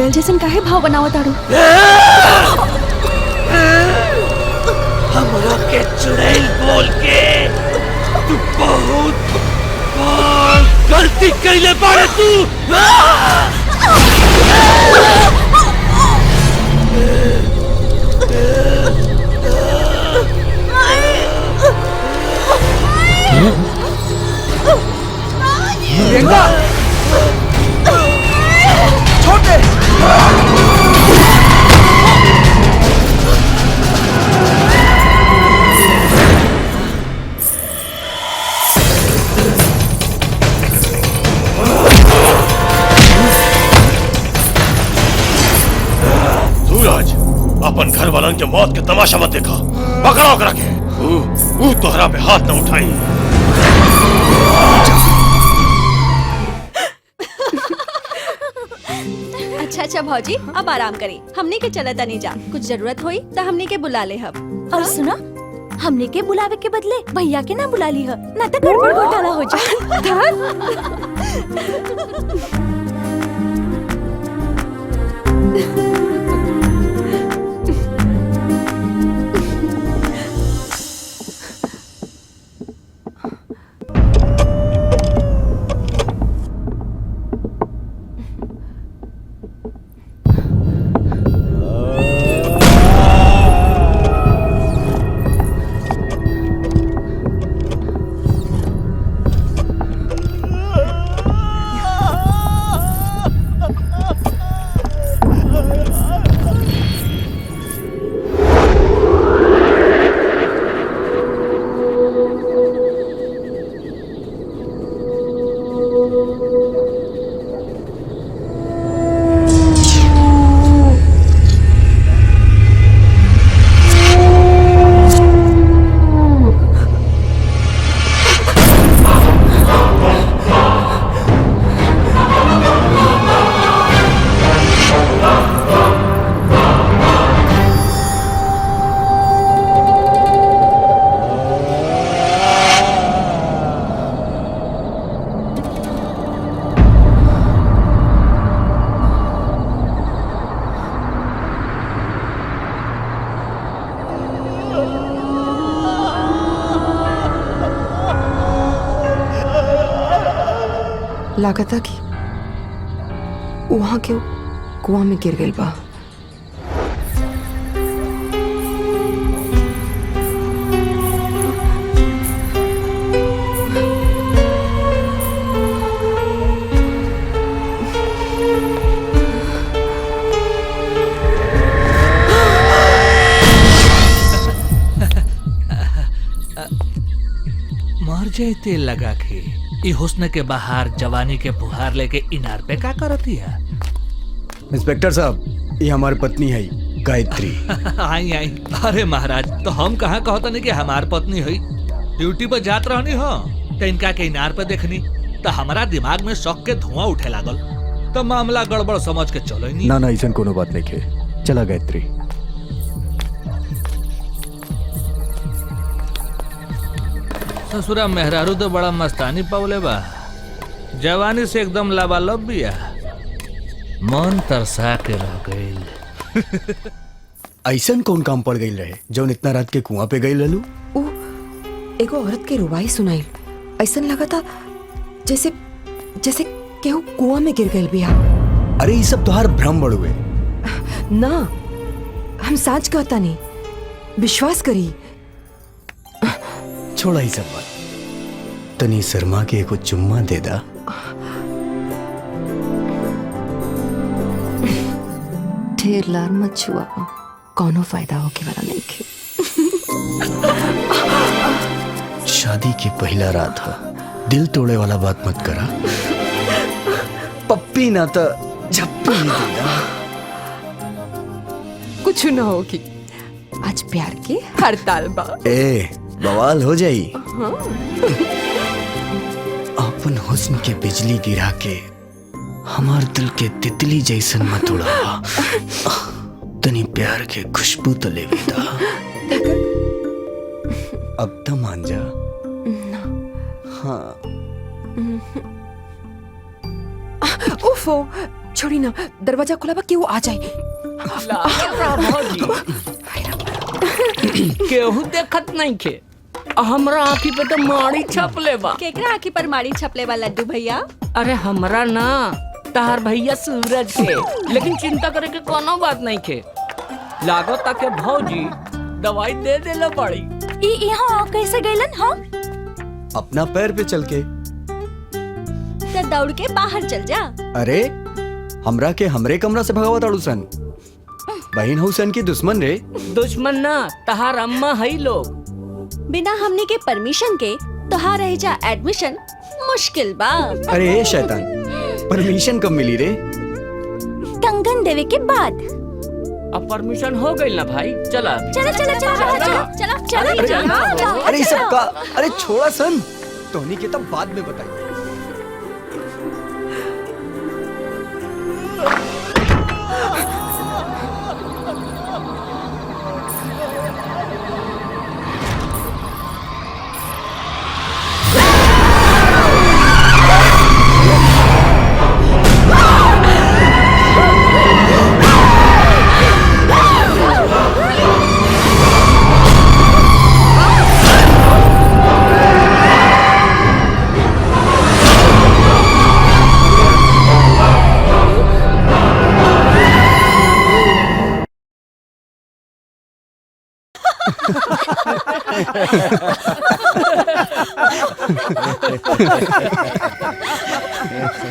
पागल जैसन काहे भाव बनावत तारू? हमरा के चुड़ैल बोल के तू बहुत बड़ गलती कैले बाड़े तू। प्रियंका छोड़ दे। सूरज अपन घर वालन के मौत के तमाशा मत देखा, पकड़ो करा के। ऊ तोहरा पे हाथ न उठाई। अच्छा भौजी अब आराम करी, हमने के चलता नहीं जा, कुछ जरूरत हुई तो हमने के बुला ले हम। और सुना, हमने के बुलावे के बदले भैया के ना बुला ली है, ना तो गड़बड़ घोटाला हो जाए। लागता कि वहां के कुआं में गिर गई बा। मर जाए तेल लगा के ई हुस्न के बहार जवानी के फुहार लेके इनार पे का करती है? इंस्पेक्टर साहब, ये हमारी पत्नी है गायत्री। आई आई। अरे महाराज, तो हम कहाँ कहते नहीं कि हमार पत्नी हुई, ड्यूटी पर जात रहनी हो तो इनका के इनार पे देखनी तो हमारा दिमाग में शौक के धुआं उठे लागल, तो मामला गड़बड़ समझ के चलो नहीं। ना ऐसा कोनो बात नहीं है। चला गायत्री। ससुरा मेहरारू तो बड़ा मस्तानी पवले बा, जवानी से एकदम लाबालब बिया, मन तरसा के रह गईल। ऐसा कौन काम पड़ गई रहे जौन इतना रात के कुआं पे गई ललू? एगो औरत के रुबाई सुनाई, ऐसा लगा था जैसे जैसे केहू कुआं में गिर गई बिया। अरे ये सब तोहार भ्रम बड़ुए। ना, हम साच कहता नहीं, विश्वास करी। छोड़ा ही सब बात, तनी शर्मा के एको चुम्मा दे दा। ढेर लार मत छुआ, कौनो फायदा होके वाला नहीं खे। शादी की पहला रात है, दिल तोड़े वाला बात मत करा। पप्पी ना तो झप्पी नहीं देगा। कुछ ना होगी, आज प्यार की हड़ताल बा। ए बवाल हो जाई। अपन हुस्न के बिजली गिरा के हमार दिल के तितली जैसन मत उड़ावा। तनी प्यार के खुशबू तो ले बेटा। अब तो मान जा। हाँ। उफो, छोड़ी ना, दरवाजा खुला बा, केहू आ जाए। केहू देखत नहीं खे, हमरा आँखी पे तो माड़ी छपले बा। केकरा आँखी पर मारी छपले बा लड्डू भैया? अरे हमरा ना, तार भैया सूरज के। लेकिन चिंता करे के कोनो बात नहीं खे, लागो ताके भौजी दवाई दे देला पड़ी। यहाँ कैसे गइलन हम? अपना पैर पे चल के। तो दौड़ के बाहर चल जा। अरे हमरा के हमरे कमरा से भगावत आड़ू सन। बहन हुसैन की दुश्मन रे। दुश्मन ना, तहार अम्मा है लोग। बिना हमने के परमिशन के तोहार रह जा एडमिशन मुश्किल बा। अरे ए शैतान, परमिशन कब मिली रे? कंगन देवे के बाद। अब परमिशन हो गई ना भाई, चला चला चला चला चला चला चला। अरे ये सब का, अरे छोड़ा सन, तोहनी के तब बाद में बताई।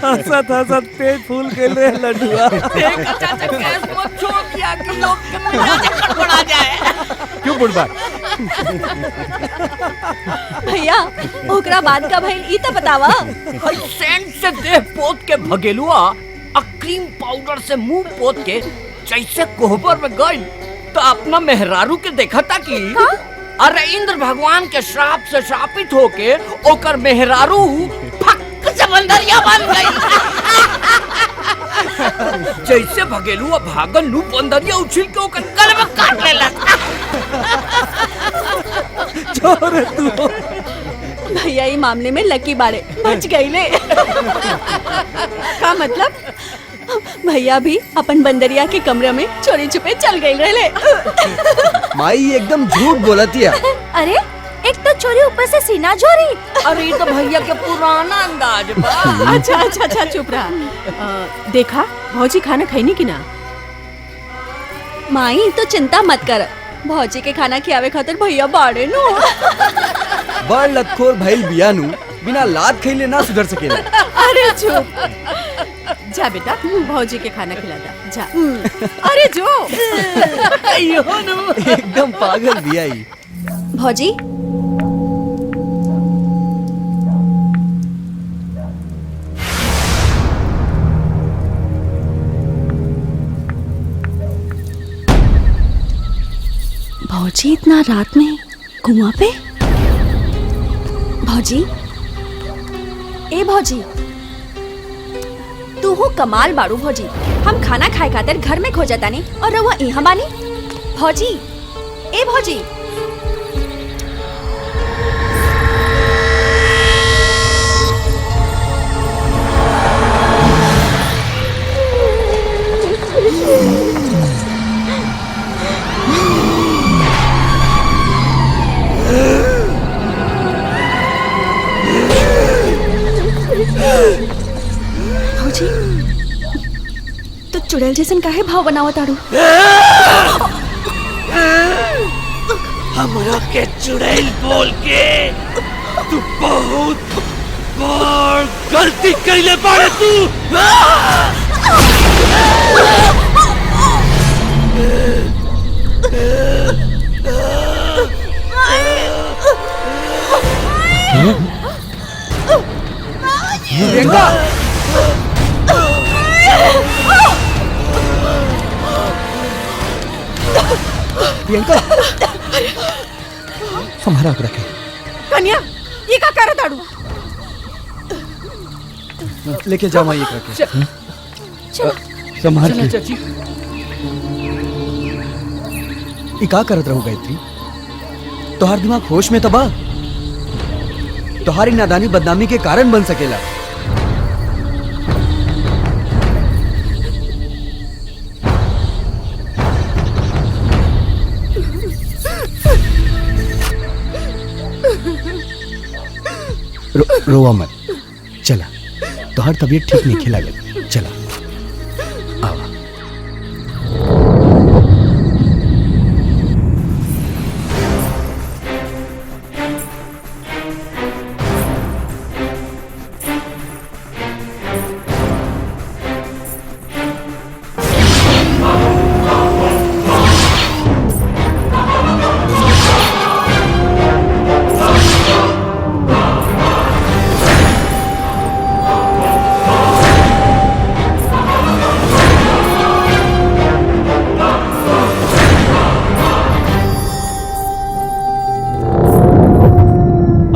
हंसत हंसत पेट फूल के ले लड्डुआ। छोड़ दिया कि लोग के मिजाज गड़बड़ा जाए। क्यों बुढ़बा? भैया ओकरा बाद का भइल ई तो बतावा। सेंट से देह पोत के भगेलुआ आ क्रीम पाउडर से मुंह पोत के जैसे कोहबर में गई तो अपना मेहरारू के देखा था कि अरे इंद्र भगवान के श्राप से श्रापित होके ओकर मेहरारू फक समंदरिया बन गई। जैसे भगेलुआ भागल नु बंदरिया उछल के ओकर गल में काट लेला। छोड़ तू। भैया ई मामले में लकी बारे बच गईले। का मतलब? भैया भी अपन बंदरिया के कमरे में चोरी छुपे चल गए रहे। माई एकदम झूठ बोलती है। अरे एक तो चोरी, ऊपर से सीना चोरी। अरे ये तो भैया के पुराना अंदाज बा। अच्छा अच्छा अच्छा चुप रहा। देखा भौजी खाना खैनी की ना? माई तो चिंता मत कर, भौजी के खाना खियावे खातिर भैया बाड़े नु। बड़ लतखोर भइल बियानु, बिना लात खइले ना सुधर सकेला। अरे चुप जा बेटा, भौजी के खाना खिला दा जा। अरे जो एकदम पागल बियाई। भौजी भौजी इतना रात में कुआं पे? भौजी, ए भौजी, तू हो कमाल बाड़ू भौजी। हम खाना खाए खातिर घर में खो जाता नहीं और रहुआ यहाँ बानी। भौजी, ए भौजी। भौजी, तो चुड़ैल जैसन काहे भाव बनावा तारू? हमरा के चुड़ैल बोल के तू बहुत बड़ गलती कइले बाड़े तू। प्रियंका, प्रियंका, संभारा के रखे। कन्या ये का कर दाड़ू? लेके जाओ माई एक रखे। संभाल के। चाची ई का करत रहू गायत्री? तोहार दिमाग होश में तबा? तोहारी नादानी बदनामी के कारण बन सकेला। रोवा मत। चला, तोहर तबीयत ठीक नहीं खिलागल। चला आवा।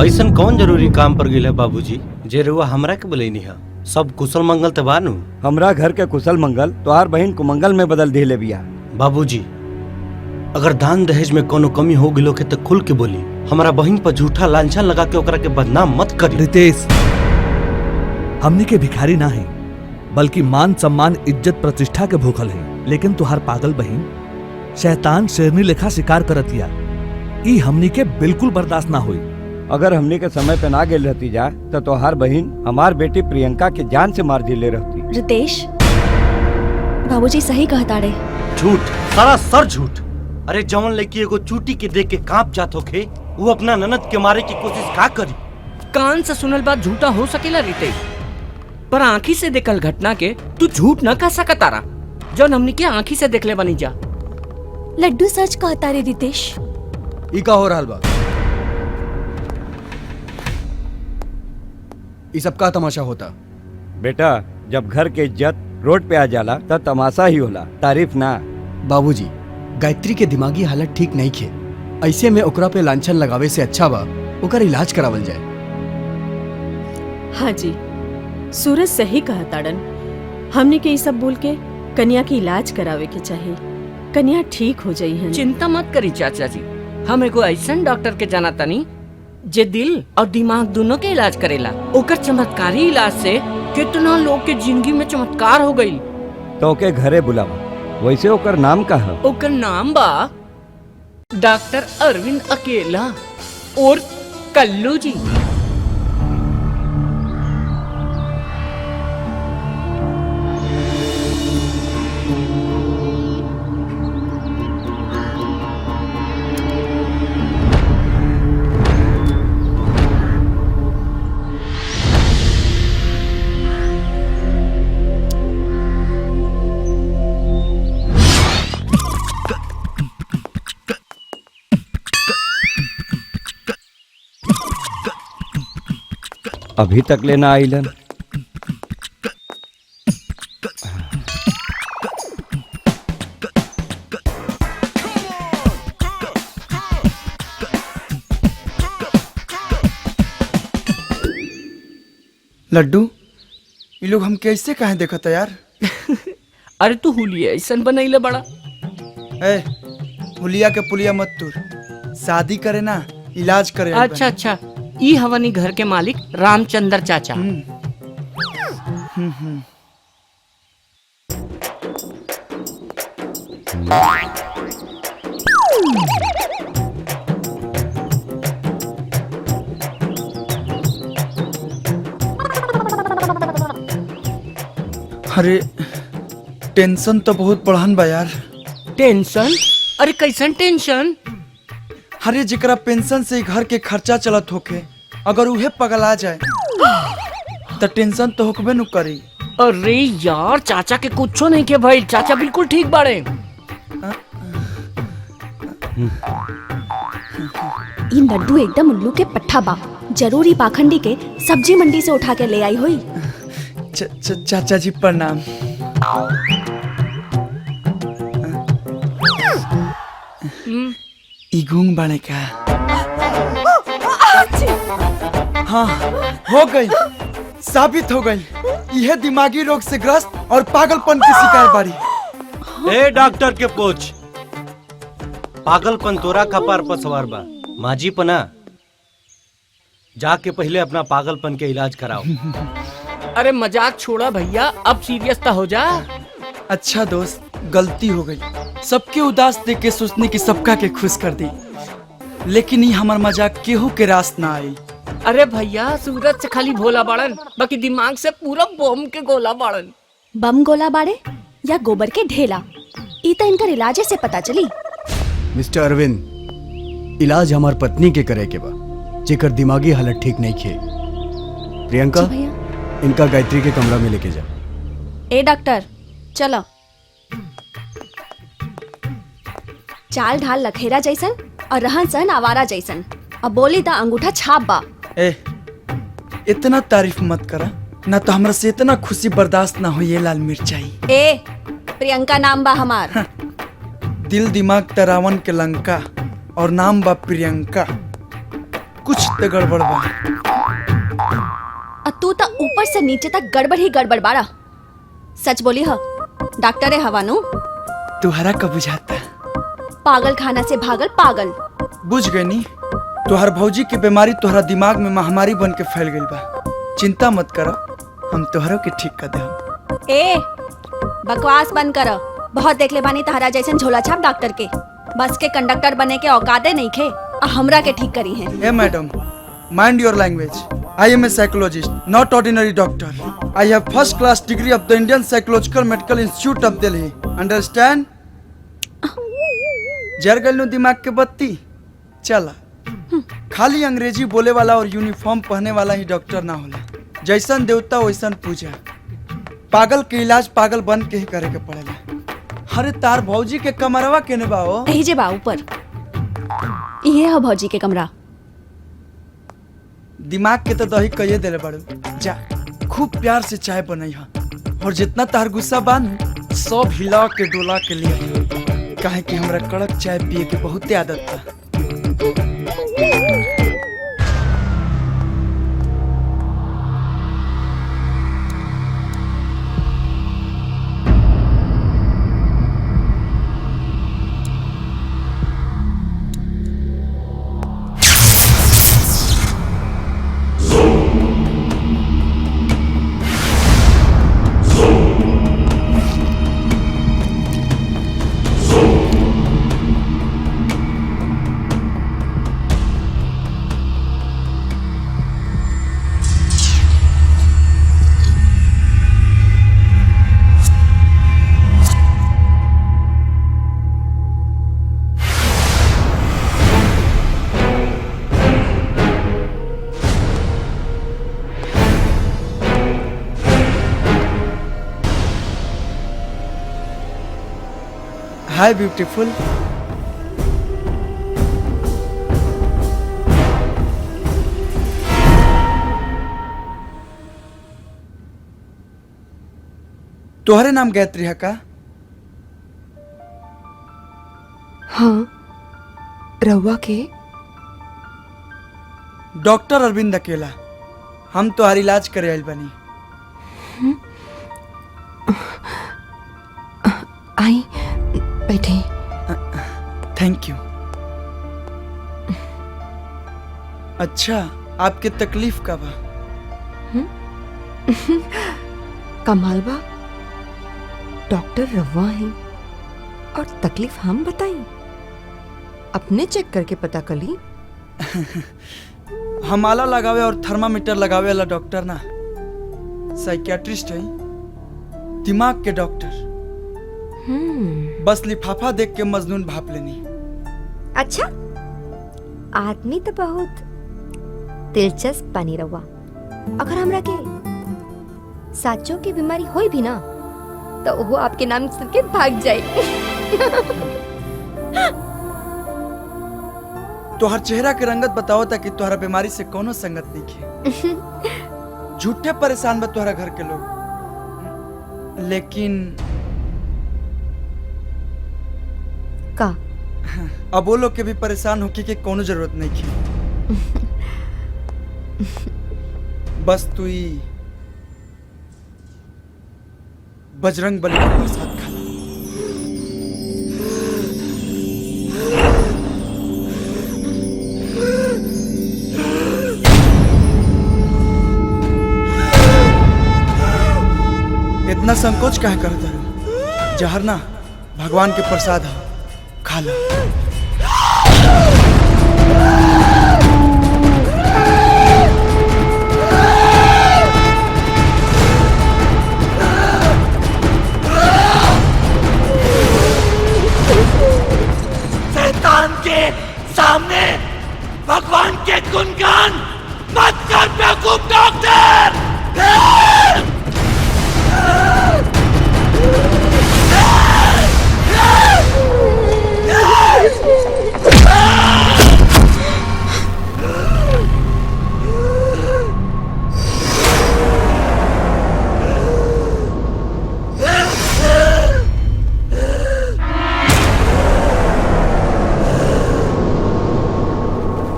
ऐसन कौन जरूरी काम पर गेल है बाबूजी जे रुआ हमरा के बोलेनी है? सब कुशल मंगल ते बानू? हमरा घर के कुशल मंगल तोहार बहन कुमंगल में बदल दिले बिया। बाबूजी अगर दान दहेज में कोनो कमी हो गिलो के तो खुल के बोली। हमारा बहन पर झूठा लांछन लगा के ओकरा के बदनाम मत करी। रितेश, हमनी के भिखारी ना है, बल्कि मान सम्मान इज्जत प्रतिष्ठा के भूखल है। लेकिन तुहार पागल बहन शैतान शेरनी लेखा शिकार करतिया, ई हमनी के बिल्कुल बर्दाश्त ना हुई। अगर हमने के समय पे ना गेल रहती जा तो तोहार बहन हमार बेटी प्रियंका के जान से मार दिले रहती। रितेश, बाबूजी सही कहता रे। झूठ, सारा सर झूठ। अरे जवन लड़की एगो चूटी के देख के कांप जात होखे, वो अपना ननद के मारे की कोशिश का करी? कान से सुनल बात झूठा हो सकेला रितेश, पर आंखी से देखल घटना के तू झूठ न कह सकतारा, जौन हमनी के आंखी से देखले बनी जा। लड्डू सच कहता रे रितेश। ई का हो रहल बा? ई सब का तमाशा होता? बेटा, जब घर के इज्जत रोड पे आ जाला तब तमाशा ही होला, तारीफ ना। बाबूजी, गायत्री के दिमागी हालत ठीक नहीं खे। ऐसे में ओकरा पे लांछन लगावे से अच्छा बा ओकर इलाज करावल जाए। हाँ जी, सूरज सही कहा ताड़न। हमने के ये सब बोल के कन्या की इलाज करावे के चाहिए। कन्या ठीक हो जाई है। चिंता मत करी चाचा जी, हम एगो ऐसन डॉक्टर के जाना तनी जे दिल और दिमाग दोनों के इलाज करेला। ओकर चमत्कारी इलाज से कितना लोग के जिंदगी में चमत्कार हो गई। तो ओके घरे बुलावा। वैसे ओकर नाम का है? ओकर नाम बा डॉक्टर अरविंद अकेला और कल्लू जी। अभी तक लेना आइलन। लड्डू, ये लोग हम कैसे कहे देखता यार? अरे तू हुलिया ऐसन बनैले बड़ा। ए, हुलिया के पुलिया मत तूर। शादी करे ना, इलाज करे। अच्छा अच्छा, ई हवनी घर के मालिक रामचंद्र चाचा। अरे टेंशन तो बहुत बढ़न बा यार। टेंशन? अरे कैसन टेंशन? अरे जिकरा पेंशन से घर के खर्चा चलत होके, अगर उहे पगला जाए तो टेंशन तो होकबे नु करी। अरे यार, चाचा के कुछो नहीं के भाई, चाचा बिल्कुल ठीक बाड़े। ई लड्डू एकदम उल्लू के पट्ठा बा। जरूरी पाखंडी के सब्जी मंडी से उठा के ले आई हुई। चाचा जी प्रणाम। ई गूंग बने का? हाँ, हो गई, साबित हो गई। यह दिमागी रोग से ग्रस्त और पागलपन की शिकार बारी। ए डॉक्टर के पूछ, पागलपन तोरा कपार पर सवार बा, माजी पना। जाके पहले अपना पागलपन के इलाज कराओ। अरे मजाक छोड़ा भैया, अब सीरियस तो हो जा। अच्छा दोस्त, गलती हो गई। सबके उदास देख के सोचने की सबका के खुश कर दी, लेकिन ये हमार मजाक केहू के रास ना आई। अरे भैया सूरज से खाली भोला बाड़न, बाकी दिमाग से पूरा बम के गोला बाड़न। बम गोला बाड़े या गोबर के ढेला, ई तो इनकर इलाजे से पता चली। मिस्टर अरविंद, इलाज हमार पत्नी के करे के बा, जेकर दिमागी हालत ठीक नहीं खे। प्रियंका, इनका गायत्री के कमरा में लेके जा। ए डॉक्टर चलो। चाल ढाल लखेरा जैसन और रहन सहन आवारा जैसन, अब बोली ता अंगूठा छाप बा। ए, इतना तारीफ मत करा, ना तो हमरा से इतना खुशी बर्दाश्त ना हो। ये लाल मिर्चाई। ए, प्रियंका नाम बा हमार। दिल दिमाग तरावन के लंका और नाम बा प्रियंका। कुछ तो गड़बड़ बा। तू तो ऊपर से नीचे तक गड़बड़ ही गड़बड़ बाड़ा। सच बोली ह, डॉक्टर है हवानू। तुहरा का बुझाता? पागल खाना से भागल पागल। बुझ गई नी, तुहर भौजी की बीमारी तुहरा दिमाग में महामारी बन के फैल गई बा। चिंता मत करो, हम तुहरों के ठीक कर देम। ए, बकवास बंद करो। बहुत देख ले बानी तहरा जैसन झोला छाप डॉक्टर के। बस के कंडक्टर बने के औकाते नहीं खे, और हमरा के ठीक करी है। ए madam, mind your language. I am a psychologist, not ordinary doctor. I have first class degree of the Indian Psychological Medical Institute of Delhi. Understand? जर गलनु दिमाग के बत्ती। चला, खाली अंग्रेजी बोले वाला और यूनिफॉर्म पहने वाला ही डॉक्टर ना होला। जैसन देवता वैसन पूजा। पागल के इलाज पागल बन के ही करे के पड़ेला। अरे तार भौजी के कमरवा केने बा हो? यही जे बा ऊपर। ये है भौजी के कमरा। दिमाग के तो दही कहिए देले बड़ू। जा, खूब प्यार से चाय बनाई हा, और जितना तार गुस्सा बान सब हिला के डोला के लिए, काहे कि हमरा कड़क चाय पिए के बहुत आदत था। हाय ब्यूटीफुल। तोहरे नाम गायत्री है का? हाँ, रहुआ के? डॉक्टर अरविंद अकेला। हम तोहार इलाज करे आइल बनी। आई बैठे। Thank you. अच्छा, आपके तकलीफ का बा? कमाल बा, डॉक्टर रवा है और तकलीफ हम बताई? अपने चेक करके पता कली। हम आला लगावे और थर्मामीटर लगावे वाला डॉक्टर ना, साइकियाट्रिस्ट है, दिमाग के डॉक्टर। बस लिफाफा देख के मजनून भाप लेनी। अच्छा, आदमी तो बहुत दिलचस्प बनी रहुआ। अगर हमरा के साचो की बीमारी होई भी ना, तो वो आपके नाम सुन के भाग जाए। तोहर चेहरा के रंगत बताओ ताकि तोहरा बीमारी से कोनो संगत नहीं खे। झूठे परेशान बा तोहरा घर के लोग, लेकिन का अब वो लोग के भी परेशान होके के कोनो जरूरत नहीं थी। बस तू ही बजरंग बली का प्रसाद खा। इतना संकोच काहे करता है? जहर ना भगवान के प्रसाद है, खा लो। सामने भगवान के गुणगान मत कर बेवकूफ डॉक्टर।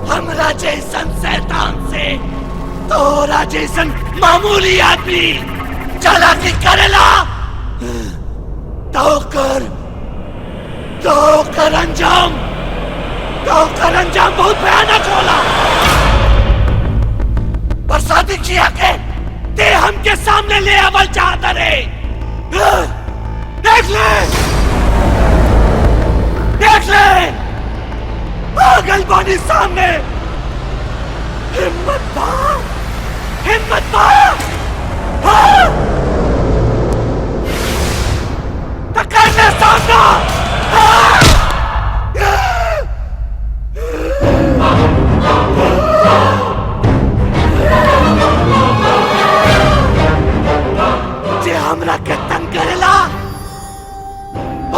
हमरा जैसन शैतान से तोरा जैसन मामूली आदमी चालाकी करेला तो कर अंजाम बहुत भयानक होला। पर शादी किया के ते हमके सामने ले आवल चाहता रे। देख ले पागल बानी सामने। हिम्मत पा हाँ? तो कर ले सामना हाँ? जे हमरा के तंग करेला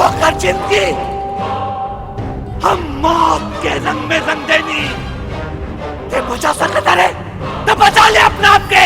ओकर जिंदगी हम मौत के रंग में रंग देनी। ते बचा सकता रे तो बचा ले अपना आप के।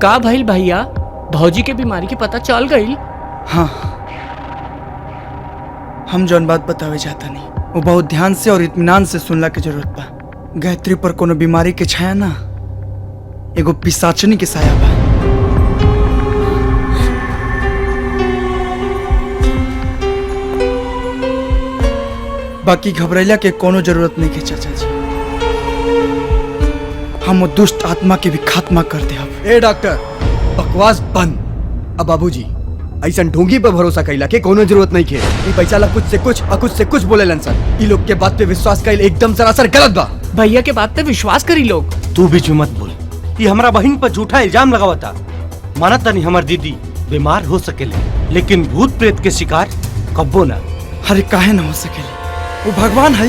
का भइल भैया, भौजी के बीमारी के पता चल गई? हाँ, हम जौन बात बतावे जाता नहीं वो बहुत ध्यान से और इत्मीनान से सुनला के जरूरत बा। गायत्री पर कोनो बीमारी के छाया ना, एगो पिशाचनी के साया बा। बाकी घबराइला के कोनो जरूरत नहीं के चाचा जी, हम वो दुष्ट आत्मा के भी खात्मा कर दे। ए डॉक्टर, बकवास बंद। अब बाबूजी ऐसा ढोंगी पर भरोसा कैला के कोनो जरूरत नहीं के। ई पैसा ला कुछ से कुछ बोले लंसन। ई लोग के बात पे विश्वास कैल एकदम सरासर गलत बा। भैया के बात पे विश्वास करी लोग। तू भी मत बोल। ये हमारा बहन पर झूठा इल्जाम लगावता। मानता नहीं हमार दीदी बीमार हो सकेले, लेकिन भूत प्रेत के शिकार कब्बो ना। अरे काहे ना हो सकेले, वो भगवान है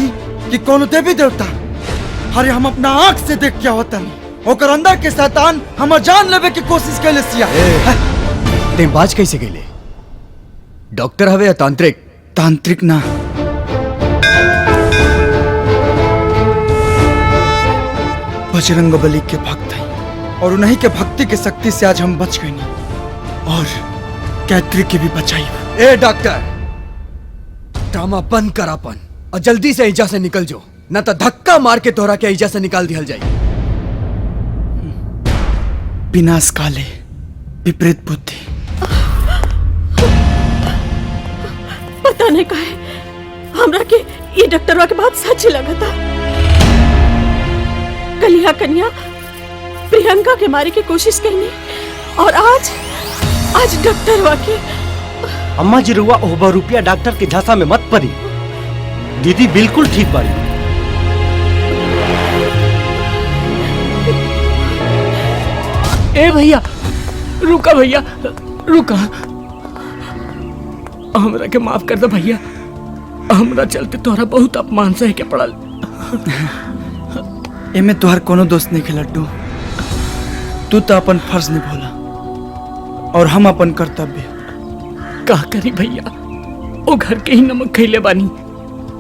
कि कोनो देवी देवता। अरे हम अपना आँख से देख क्या होता नहीं, ओकर अंदर के शैतान हमार जान लेवे की कोशिश कैले सिया। ते बाज कैसे गईले? डॉक्टर हवे या तांत्रिक? तांत्रिक ना, बजरंग बली के भक्त है और उन्हीं के भक्ति के शक्ति से आज हम बच गए नहीं और गायत्री की भी बचाई। ए डॉक्टर, ड्रामा बंद कर अपन और जल्दी से एजा से निकल जो, न तो धक्का मार के तोहरा के एजा से निकाल दिया जाए। विनाश काले विपरीत बुद्धि। पता नहीं काहे हमरा के ये डॉक्टरवा के बात सच लगा था। कलिया कन्या प्रियंका के मारे की कोशिश करनी और आज डॉक्टरवा के। अम्मा जी रुआ ओहबा रुपया डॉक्टर के झांसा में मत पड़ी। दीदी बिल्कुल ठीक बाड़ी। ए भैया रुका, भैया रुका, हमरा के माफ कर दे भैया। हमरा चलते तोहरा बहुत अपमान सहे के पड़ल। एमे तोहर कोनो दोस्त नहीं के लड्डू। तू तो अपन फर्ज निभोला और हम अपन कर्तव्य। का करी भैया, ओ घर के ही नमक खैले बानी।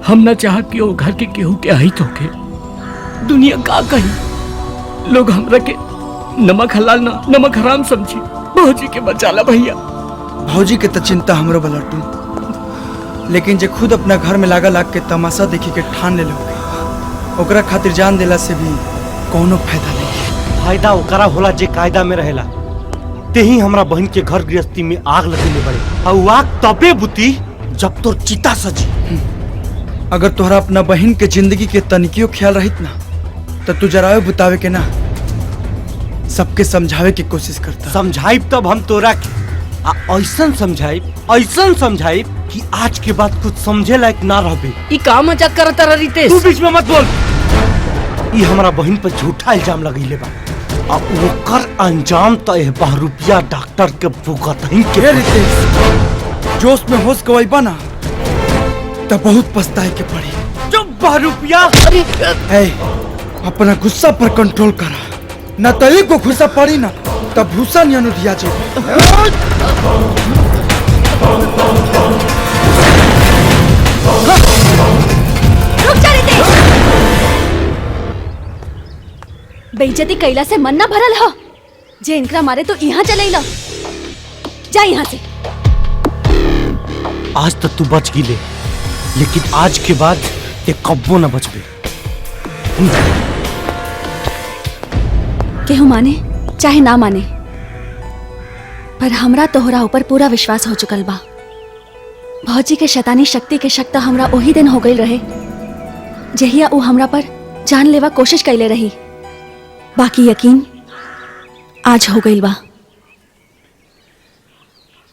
हम ना चाहत कि ओ घर के केहू के अहित होके। दुनिया का कही, लोग हमरा के नमक हलाल ना नमक हराम समझी। भौजी के बचाला भैया, भौजी के तो चिंता हमरो बलटू, लेकिन जे खुद अपना घर में लागा लाग के तमाशा देखी के ठान ले लोगे, ओकरा खातिर जान देला से भी कोनो फायदा नहीं। फायदा ओकरा होला जे कायदा में रहेला। तेही हमरा बहन के घर गृहस्थी में आग लगेले बड़े, और आग तबे बुती जब तोर चिता सजी। अगर तोहरा अपना बहन के जिंदगी के तनिकियो ख्याल रहित ना, तो तू जरायो बुतावे के ना सबके समझावे की कोशिश करता। समझाइब तब हम तोरा के ऐसन समझाइब कि आज के बाद कुछ समझे लायक ना रहबे। ई का मजाक करता रह रितेश? तू बीच में मत बोल। ई हमरा बहन पर झूठा इल्जाम लगइले बा, आ ओकर अंजाम त एह बहरूपिया डॉक्टर के भुगतही के। रितेश, जोश में होश गवाइबा ना तो बहुत पछताए के पड़ी। चुप बहरूपिया। अरे अपना गुस्सा पर कंट्रोल करा, ना तो एक को गुस्सा पड़ी ना तब भूसा नहीं अनुधिया जो। रुक जा रितेश। बेइज्जती कैला से मन ना भरल हो, जे इनकरा मारे तो यहाँ चले ला। जा यहाँ से। आज तक तू बच गिले, लेकिन आज के बाद ते कब्बो न बचबे। केहू माने चाहे ना माने, पर हमरा तोहरा ऊपर पूरा विश्वास हो चुकल बा। भौजी के शैतानी शक्ति के शक त हमरा ओही दिन हो गई रहे जहिया ऊ हमरा पर जान लेवा कोशिश कैले रही। बाकी यकीन आज हो गई बा।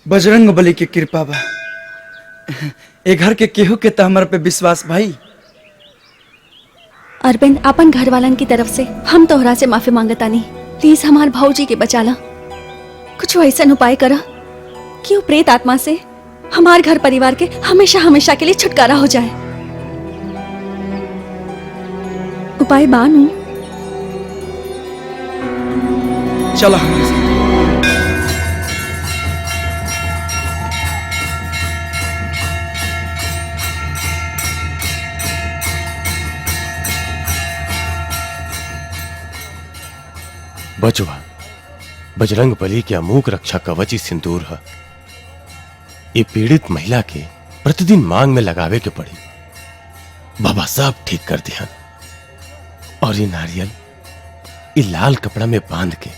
बजरंग बली की कृपा बा, ए घर के केहू के त हमरा पे विश्वास भाई। अरविंद, अपन घर वालन की तरफ से हम तोहरा से माफी मांगतानी। प्लीज हमार भौजी के बचाला। कुछ ऐसा उपाय करा कि वो प्रेत आत्मा से हमार घर परिवार के हमेशा हमेशा के लिए छुटकारा हो जाए। उपाय बानू। चला हमारे साथ। बचवा, बजरंग बली के अमोघ रक्षा कवच सिंदूर है। ये पीड़ित महिला के प्रतिदिन मांग में लगावे के पड़ी। बाबा सब ठीक कर दिया, और ये नारियल ये लाल कपड़ा में बांध के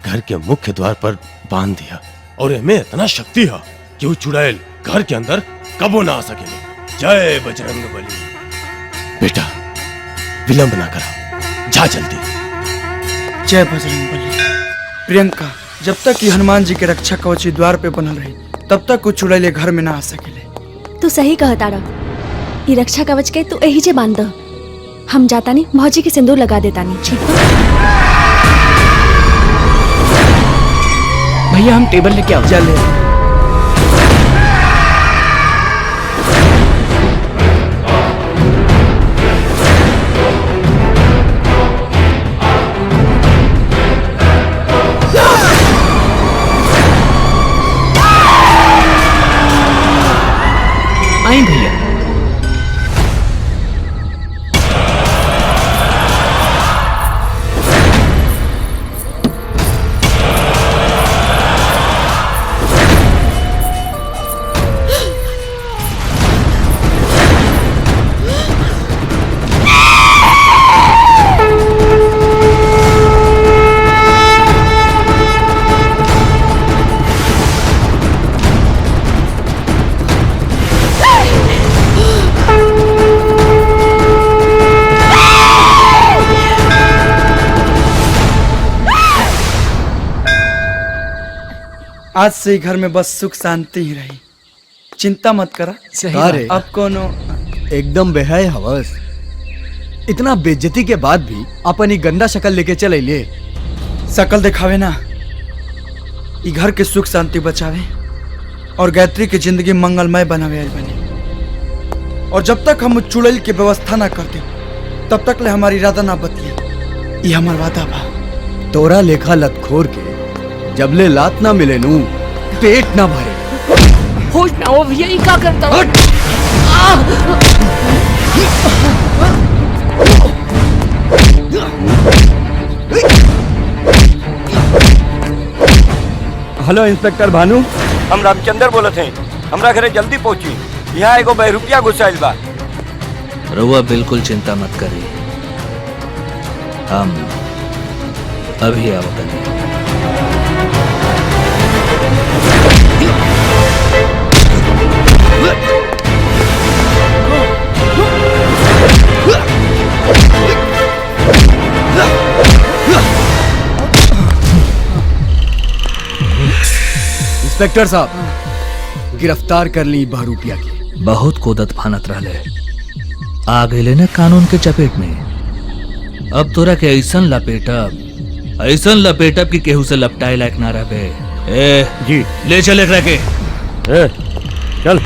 घर के मुख्य द्वार पर बांध दिया, और इनमें इतना शक्ति है कि वो चुड़ैल घर के अंदर कबो ना आ सके। जय बजरंग बली। बेटा विलंब ना करा, जा जल्दी। जय बजरंग बली। प्रियंका, जब तक ये हनुमान जी के रक्षा कवच द्वार पे बनल रही तब तक कुछ चुड़ैले घर में ना आ सकेले। तू सही कहता रहा। ये रक्षा कवच के तू यही जे बांध। हम जाता नहीं, भौजी के सिंदूर लगा देता नहीं। ठीक है भैया, हम टेबल लेके आओ। चले। आई भैया। आज से ही घर में बस सुख शांति ही रही। चिंता मत करा। अरे अब कोनो एकदम बेहाय हवस। इतना बेइज्जती के बाद भी अपनी गंदा शक्ल लेके चल अइले। शकल दिखावे ना, ई घर के सुख शांति बचावे और गायत्री की जिंदगी मंगलमय बनावे आइल बनी। और जब तक हम चुड़ैल की व्यवस्था ना करते तब तक ले हमारी इरादा ना बदली। ये हमार वादा बा। तोरा लेखा लतखोर के जबले लात ना मिले नू पेट ना भरे। होश ना हो भैया, ये क्या करता हूँ? हेलो इंस्पेक्टर भानु, हम रामचंद्र बोलत हैं। हमरा घरे जल्दी पहुंची, यहाँ एगो बहरूपिया घुसाइल बा। रउआ बिल्कुल चिंता मत करी, हम अभी आवत हैं। इंस्पेक्टर साहब, गिरफ्तार कर ली बहरूपिया की। बहुत कोदत फानत रहले, आ गए ने कानून के चपेट में। अब तोरा के ऐसन लपेटब कि केहू से लपटाए लायक ना रहे। ए जी ले चल एकरा के। चल।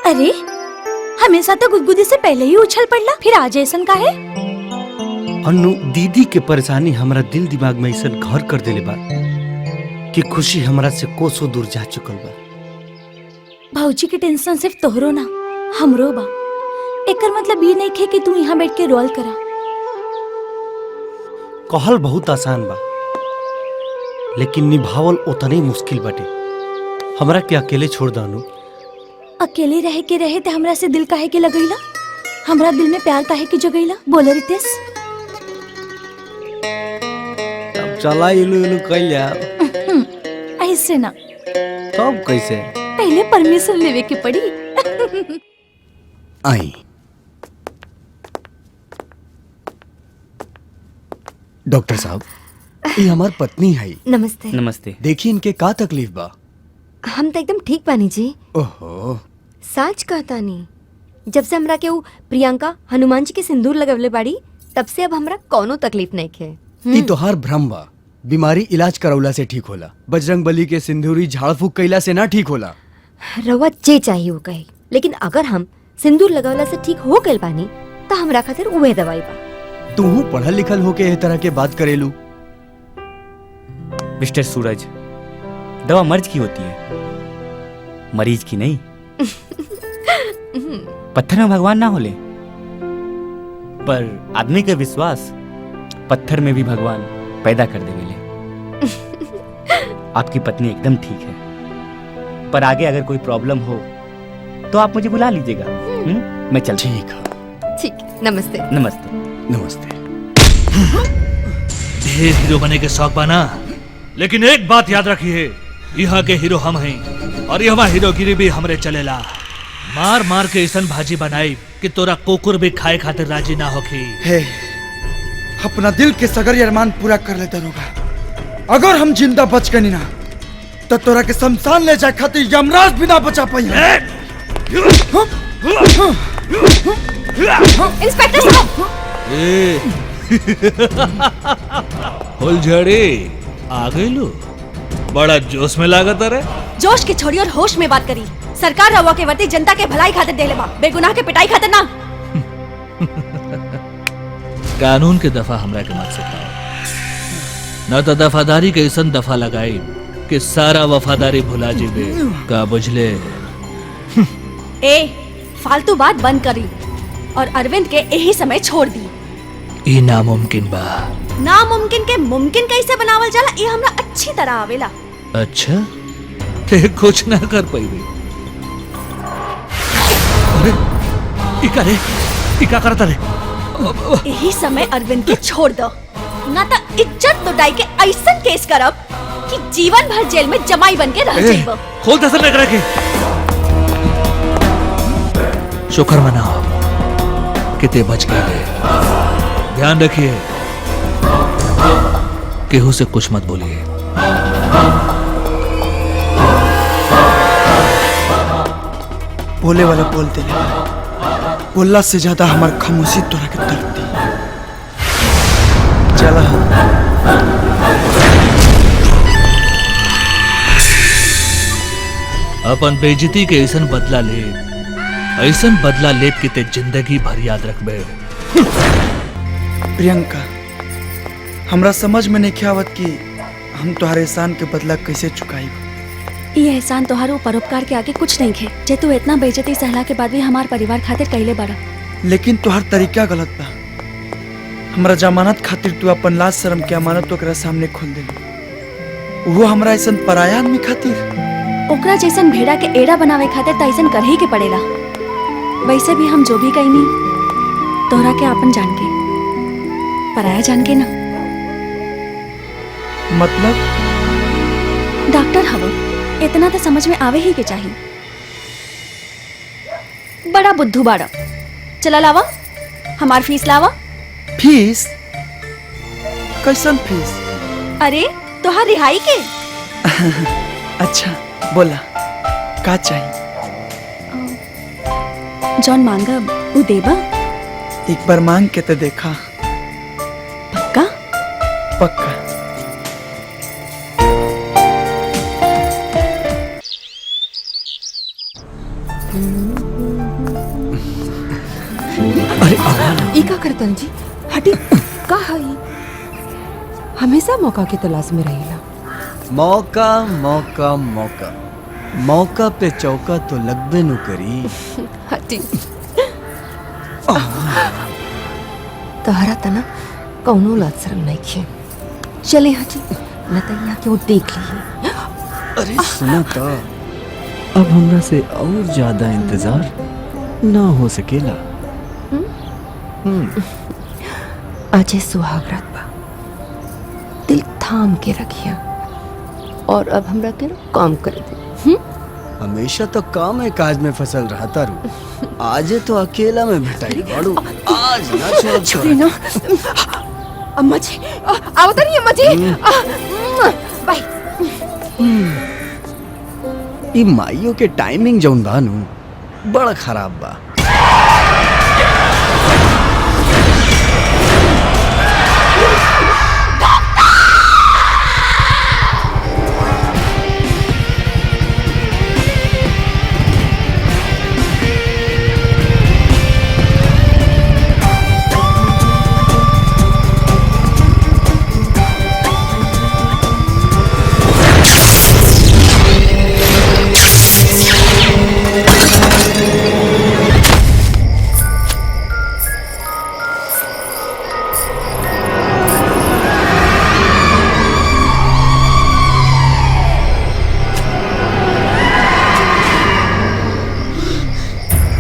अरे हमेशा तो गुदगुदी से पहले ही उछल पड़ला, फिर आज ऐसन का है? अन्नू, दीदी के परेशानी हमरा दिल दिमाग में ऐसा घर कर देले बा कि खुशी हमरा से कोसों दूर जा चुकल बा। भौजी की टेंशन सिर्फ तोहरो ना हमरो बा। एकर मतलब ये नहीं खे कि तू यहाँ बैठ के रोल करा। कहल बहुत आसान बा, लेकिन निभावल उतने ही मुश्किल बाटे। हमरा के अकेले छोड़ दा अनु। अकेले रहे के रहे ते हमरा से दिल काहे के लगैला? हमरा दिल में प्यार काहे के जगैला? बोले रितेश। अब चला इलू इलू कइल जा। ऐसे ना, तब कैसे? पहले परमिशन लेवे के पड़ी। आई डॉक्टर साहब, ये हमार पत्नी है। नमस्ते। नमस्ते। देखिए इनके का तकलीफ बा। हम तो एकदम ठीक बानी जी। ओहो, सच कहता नहीं, जब से हमरा के वो प्रियंका हनुमान जी के सिंदूर लगवले बाड़ी, तब से अब हमरा कोनो तकलीफ नहीं खे। ई तोहार भ्रम बा। बीमारी इलाज करौला से ठीक होला, बजरंग बली के सिंदूरी झाड़ फूक कैला से ना ठीक होला। रवा जे चाहिए वो कही, लेकिन अगर हम सिंदूर लगवला से ठीक हो गइल बानी तो हमरा खातिर उहे दवाई बा। तू पढ़ल लिखल होके एह तरह के बात करेलू। मिस्टर सूरज, दवा मर्ज की होती है, मरीज की नहीं। पत्थर में भगवान ना होले, पर आदमी का विश्वास पत्थर में भी भगवान पैदा कर देवेले। आपकी पत्नी एकदम ठीक है, पर आगे अगर कोई प्रॉब्लम हो तो आप मुझे बुला लीजिएगा। मैं चल। ठीक है। ठीक, नमस्ते। नमस्ते। नमस्ते। ढेर हीरो बने के शौक बना, लेकिन एक बात याद रखिए, यहाँ के हीरो हम हैं और यहाँ हीरोगिरी भी हमरे चलेला। मार मार के ऐसन भाजी बनाई कि तोरा कुकुर भी खाए खातिर राजी ना होखी। हे, अपना दिल के सगरी अरमान पूरा कर लेते होगा। अगर हम जिंदा बच गए ना तो तोरा के शमशान ले जाए खातिर यमराज भी ना बचा पाई। इंस्पेक्टर साहब। फुलझड़ी आ गई लो, बड़ा जोश में लागत रे। जोश के छोड़ी और होश में बात करी। सरकार रवा के वर्ती जनता के भलाई खातिर देले बा, बेगुनाह के पिटाई खातिर ना। कानून के दफा हमरा के मत सिखाओ, न तो दफादारी के ऐसन दफा लगाई कि सारा वफादारी भुला जीबे। का बुझले? ए, फालतू बात बंद करी और अरविंद के यही समय छोड़ दी। ई नामुमकिन बा। नामुमकिन के मुमकिन कैसे बनावल जाला, ये हमरा अच्छी तरह आवेला। अच्छा, ते कुछ ना कर पाई। अरे इका करता रे। यही समय अरविंद के छोड़ दो, ना तो इज्जत लुटाई के ऐसन केस करब कि जीवन भर जेल में जमाई बन के रह जाइबो। खोल दसल लग रहा के। शुक्र मनाओ कि ते बच गए। ध्यान रखिए, केहू से कुछ मत बोलिए। बोले वाला बोलते नहीं, बोलला से ज्यादा हमार खामोशी तोरा के दर्द दी। चला अपन बेइज्जती के ऐसन बदला लेप कि ते जिंदगी भर याद रखबे। प्रियंका, हमरा समझ में नहीं आवत कि हम तुम्हारे एहसान के बदला कैसे चुकाई। ये एहसान तोहारो परोपकार के आगे कुछ नहीं खे, जे तू इतना बेइज्जती सहला के बाद भी हमार परिवार खातिर कैले बड़ा। लेकिन तोहर तरीका गलत बा। हमरा जमानत खातिर तू अपन लाज शर्म के अमानत ओकरा सामने खोल देली, वो हमरा ऐसा पराया आदमी खातिर। ओकरा जैसन भेड़ा के एड़ा बनावे खातिर त ऐसन कर ही के पड़ेला। वैसे भी हम जो भी कहीं तोहरा के आपन जान के, पराया जान के ना। मतलब डॉक्टर हवो, इतना तो समझ में आवे ही के चाहिए। बड़ा बुद्धू बाड़ा। चला लावा, हमार फीस लावा। फीस? कैसन फीस? अरे तोहार रिहाई के। अच्छा बोला, का चाहिए? जॉन मांगब उ देबा? एक बार मांग के तो देखा। पक्का? पक्का। ई का करतन जी? हटी का हई? हमेशा मौका के तलाश में रहेला। मौका मौका मौका मौका पे चौका तो लगबे नु करी। हटी। तहरा तना कौनो लाज शर्म नहीं खे। चले हटी, न त यहाँ क्यों देख ली। अरे सुना तो, अब हमरा से और ज्यादा इंतजार ना हो सकेला। आज सुहागरात बा, दिल थाम के रखिया और अब हमरा के काम कर दे। हमेशा तो काम है काज में फसल रहता रू, आजे तो अकेला में भेटाई बाड़ू। आज ना छोड़ी ना। अम्मा जी आवत नहीं। अम्मा जी बाय। ई माइयों के टाइमिंग जौन बा नु बड़ा खराब बा।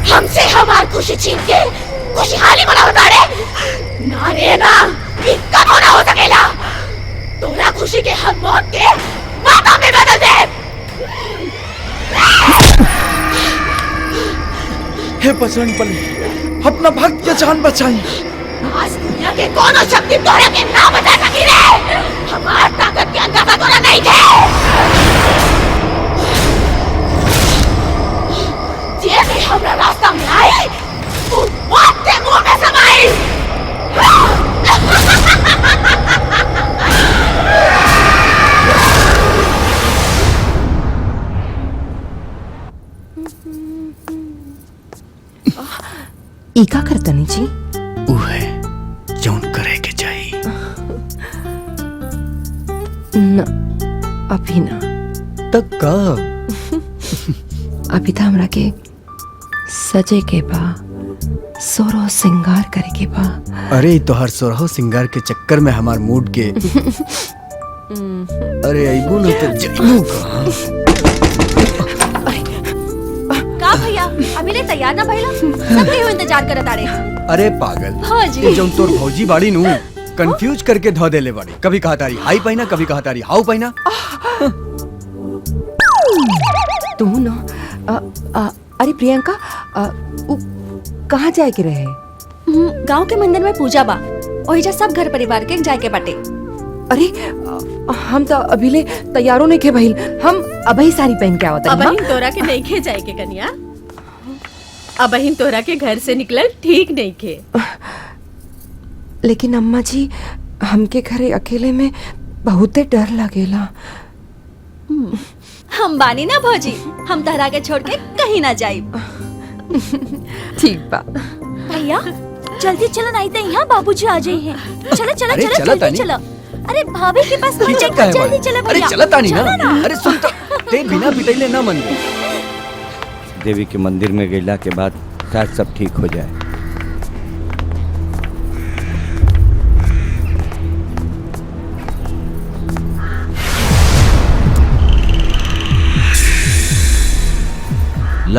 हमसे हमार खुशी छीन के खुशहाली मनाओ तारे। ना रे ना, इनका तो ना हो सकेला। तोरा खुशी के हम मौत के माता में बदल दे। हे बजरंग बली, अपना भक्त के जान बचाई। आज दुनिया के कोनो शक्ति तोरे के ना बचा सकी रे। हमार ताकत के अंदाजा तोरा नहीं थे। जे भी हमरा रास्ता में आई, तू मौत के मुंह में समाई। ई का करतनी जी? उ है जौन करे के चाहिए। न अभी ना। तक कब? अभी तो हमरा के सजे के बा, सोरो सिंगार करे के बा। अरे तो हर सोरहो सिंगार के चक्कर में हमार मूड के अरे अइबू न तो जइबू कहाँ? का भैया अभी ले तैयार ना भइला? सब केहू इंतजार करत आड़े। अरे पागल, हाजी। ये जौन तोर भौजी बाड़ी नु कंफ्यूज करके धो देले बाड़ी। कभी कहा तारी हाई पहिना, कभी कहा तारी हाउ पहिना। तू ना अरे प्रियंका, कहाँ जाए के रहे? गांव के मंदिर में पूजा बा, ओहिजा सब घर परिवार के जाए के बाटे। अरे हम तो अभी ले तैयारों नहीं के भइल। हम अबही साड़ी पहन के आवत अब बहिन तोरा के नहीं खे जाए के कन्या। अब बहिन तोरा के घर से निकलल ठीक नहीं खे। लेकिन अम्मा जी, हमके घरे अकेले में बहुते डर लगेला। हम बानी ना भौजी, हम तहरा के छोड़ के कहीं ना जाइब। ठीक बा। भैया जल्दी चलो, नहीं तो यहाँ बाबूजी आ जाए हैं। चलो चलो अरे चलो चला जल्दी तानी। चलो। अरे भाभी के पास मत खींचत देखो, काहे जल्दी बाड़ी? चलो अरे भैया। चला तानी ना। चलो अरे सुन तो, ते बिना पिटैले ना मन। देवी के मंदिर में गईला के बाद शायद सब ठीक हो जाए।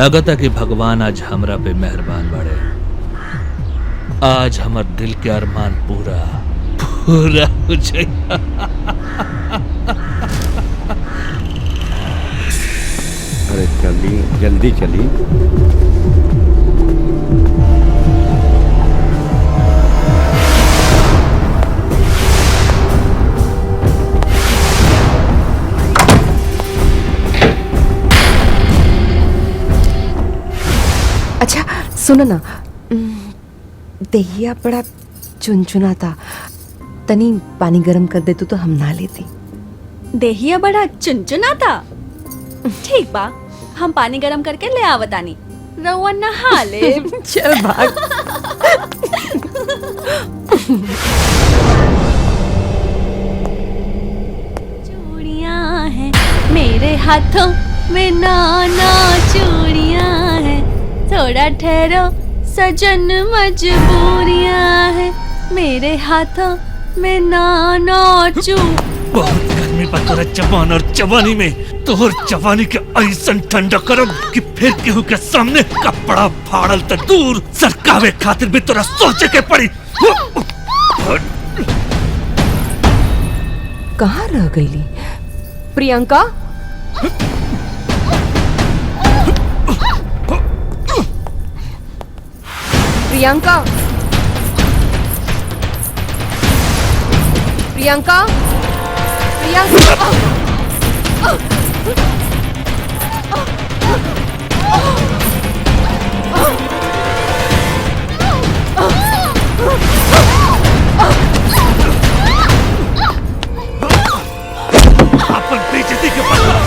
लगता कि भगवान आज हमरा पे मेहरबान बड़े। आज हमर दिल के अरमान पूरा पूरा हो जाए। अरे चली, जल्दी चली। अच्छा सुनो ना, दहिया बड़ा चुनचुना था, तनी पानी गरम कर दे तो हम नहा लेती। देहिया बड़ा चुनचुना था। ठीक बा, हम पानी गरम करके ले आवतानी, रउआ नहा ले। चल भाग। चूड़ियां हैं मेरे हाथों में, नाना चूड़ियां हैं, थोड़ा ठहरो सजन मजबूरियां हैं मेरे हाथों में, नाना बहुत गर्मी बा तोरा जवान और जवानी में। तोहर जवानी के ऐसन ठंडा करब कि फिर केहू के सामने कपड़ा फाड़ल त दूर, सरकावे खातिर भी तोरा सोचे के पड़ी। कहाँ रह गईली प्रियंका? प्रियंका, प्रियंका, प्रियंका। अपन बेइज्जती के बदला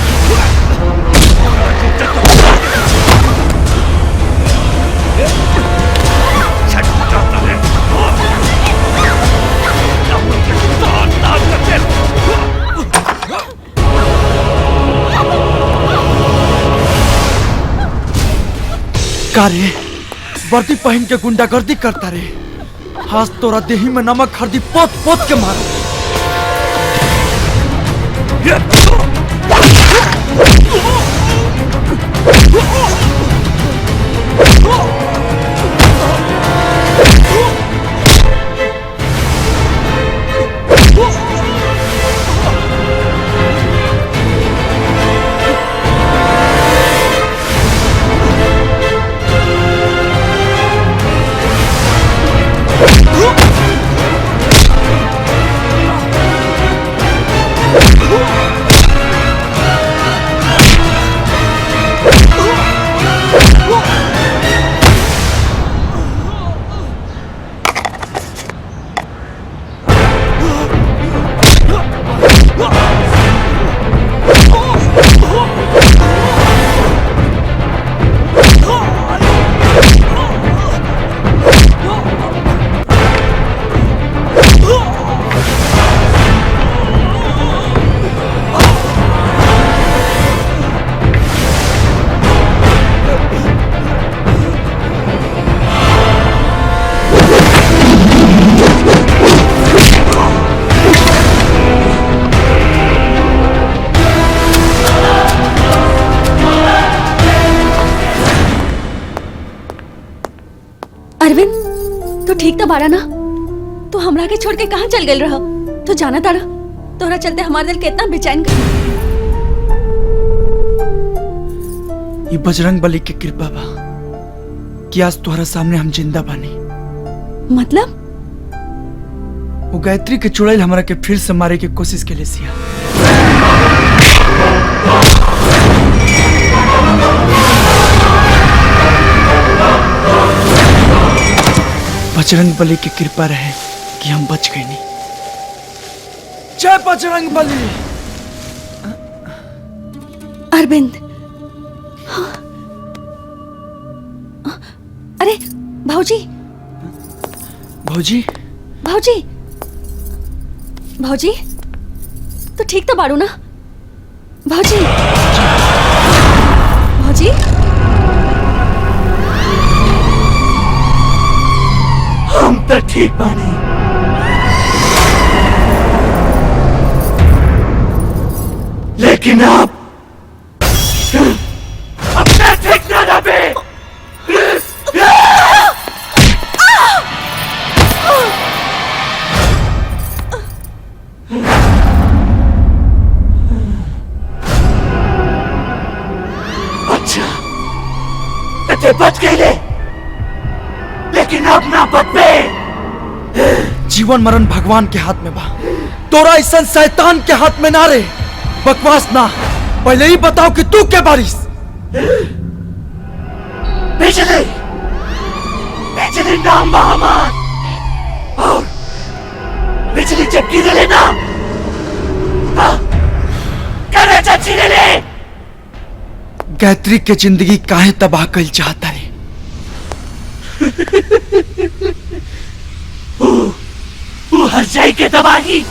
का रे, वर्दी पहन के गुंडागर्दी करता रे। हाथ तोरा देही में नमक हल्दी पोत पोत के मारा। अरविंद, तू ठीक तो बाड़ा ना? तू हमरा के छोड़ के कहाँ चल गई रहा? तू जाना तारा, तोरा चलते हमारा दिल कितना बेचैन कर। ये बजरंग बली की कृपा बा कि आज तुम्हारा सामने हम जिंदा बानी। मतलब? वो गायत्री के चुड़ैल हमरा के फिर से मारे की कोशिश के लिए सिया। बजरंग बली की कृपा रहे कि हम बच गए नहीं। जय बजरंग बली। अरविंद, हाँ। अरे भाऊजी, भाऊजी, भाऊजी, भाऊजी, तो ठीक तो बाड़ू ना? भाऊजी, भाऊजी, हम तो ठीक बानी, लेकिन अब मैं ठीक ना रहे। ते बच गए लेकिन अब ना बचबे। जीवन मरण भगवान के हाथ में बा, तोरा ऐसा शैतान के हाथ में ना रे। बकवास ना, पहले ही बताओ कि तू के बारिश। बिजली नाम महामान, और बिजली जब गिरे ना करे छीने ले। गायत्री के जिंदगी काहे तबाह कल चाहता रे? वो हर जाई के तबाही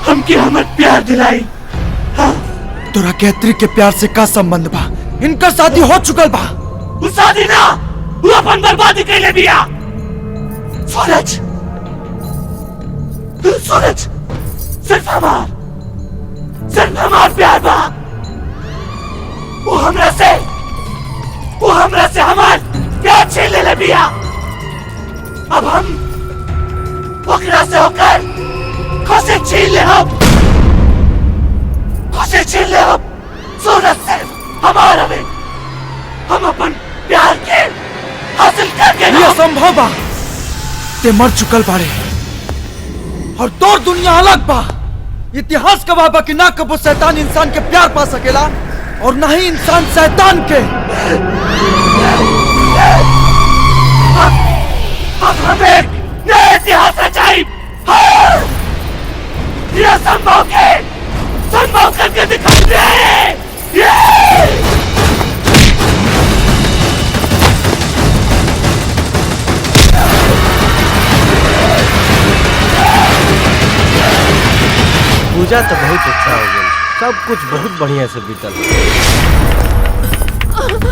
हमके हमर प्यार दिलाई। तोरा गायत्री के प्यार से का संबंध बा? इनका शादी हो चुकल बा। वो शादी ना, वो अपन बर्बादी कैले बिया। सूरज सिर्फ हमार प्यार बा। वो हमरा से हमार प्यार छीन ले बिया। अब हम ओकरा से होकर खुशी छीन ले। सूरज सिर्फ हमारा में, हम अपन प्यार के हासिल करके ये संभव बा। ते मर चुकल बारे और तोर दुनिया अलग बा। इतिहास गवाह बा कि ना कबो शैतान इंसान के प्यार पा सकेला और ना ही इंसान शैतान के। अब हमें नया इतिहास रचाई। ये संभव करके दिखाई दे। पूजा तो बहुत अच्छा हो गई, सब कुछ बहुत बढ़िया से बीतल।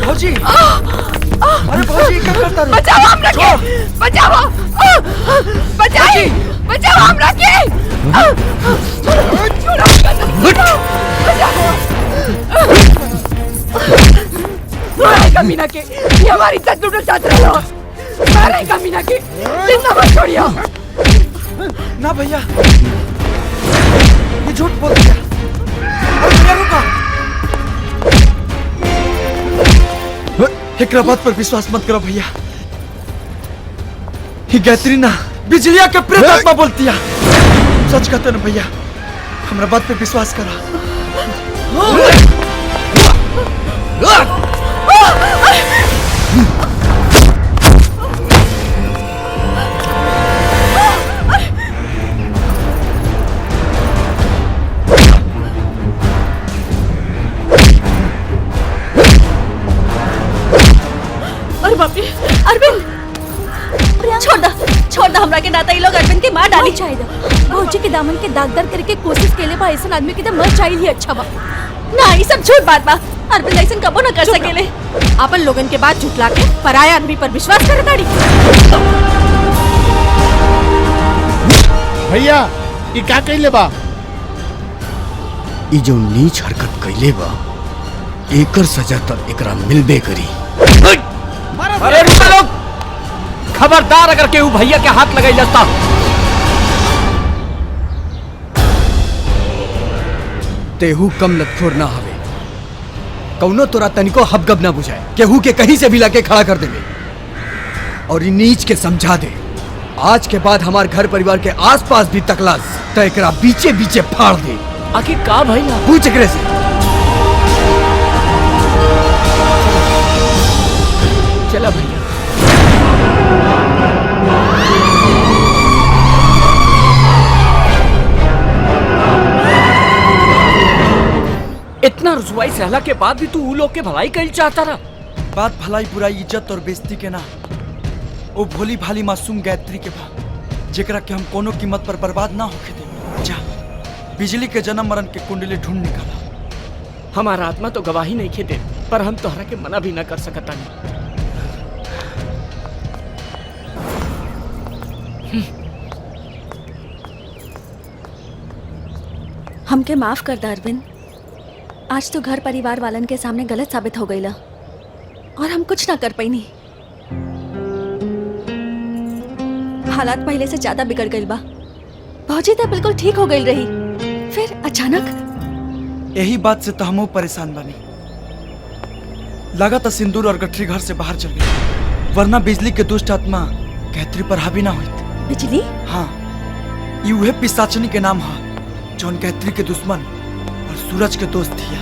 भौजी, अरे भौजी क्या करता रे? बचाओ हमरा के, बचाओ हमरा के। छोड़ो कमीना के, ये हमारी इज्जत लूटना चाहते हो। मारे कमीना के, जिंदा मत छोड़ियो। ना भैया, ये झूठ बोल दिया। अरे भैया रुका। एकरा बात पर विश्वास मत करो भैया। ही गायत्री ना बिजलिया के प्रेत आत्मा बोलती है। सच कहते ना भैया, हमरा बात पे विश्वास करा। अरे बाप रे, अरविंद छोड़ दा हमरा के नाता। ये लोग अरविंद के मार डाली चाहिए। भौजी के दामन के दागदार करके कोशिश केले बा। ऐसा आदमी के तो मर चाहिए ही अच्छा बा। ना ये सब झूठ बात बा। अरविंद ऐसा कबो ना कर सकेले। अपन लोगन के बात झुटला के पराया आदमी पर विश्वास करे ताड़ी। भैया ये का कइले बा? ई जो नीच हरकत कइले बा, एकर सजा तो एकरा मिलबे करी। अरे रुको लोग, खबरदार अगर केहू भैया के हाथ लगाई जाता। तेहू कम लतखोर ना हवे। कौनो तोरा तनिको हबगब ना बुझाए, केहू के कहीं से भी लाके खड़ा कर देवे और इ नीच के समझा दे। आज के बाद हमार घर परिवार के आसपास भी तकलास तो एकरा बीचे बीचे फाड़ दे। आखिर का भैया? पूछ एकरे से। चला भैया। इतना रुसवाई सहला के बाद भी तू उ लोग के भलाई कइल चाहता रहा। बात भलाई बुराई इज्जत और बेइज्जती के ना, वो भोली भाली मासूम गायत्री के बा, जेकरा के हम कोनो कीमत पर बर्बाद ना होके दे। जा बिजली के जन्म मरण के कुंडली ढूंढ निकाला। हमारा आत्मा तो गवाही नहीं खेते, पर हम तोहरा के मना भी ना कर सकता। हमके माफ कर दा अरविंद। आज तो घर परिवार वालन के सामने गलत साबित हो गईला और हम कुछ ना कर पाईनी। हालात पहले से ज्यादा बिगड़ गई बा। भौजी तो बिल्कुल ठीक हो गई रही, फिर अचानक। यही बात से तो हमहू परेशान बनी। लगा था सिंदूर और गठरी घर से बाहर चल गई, वरना बिजली के दुष्ट आत्मा गायत्री पर हावी ना हुई। बिजली? हाँ, ये वह पिशाचनी के नाम है जौन गायत्री के दुश्मन और सूरज के दोस्त दिया।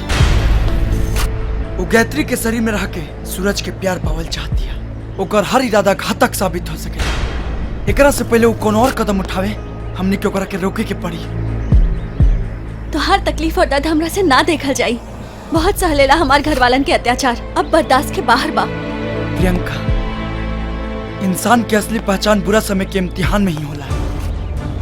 वो गायत्री के शरीर में रह के सूरज के प्यार पावल चाहती है। ओकर हर इरादा घातक साबित हो सके। एकरा से पहले वो कोनो और कदम उठावे, हमने के ओकरा के रोके के पड़ी। तो हर तकलीफ और दर्द हमरा से ना देखल जाई। बहुत सहलेला हमार घर वालन के अत्याचार अब बर्दाश्त के बाहर बा। प्रियंका, इंसान की असली पहचान बुरा समय के इम्तिहान में ही होला,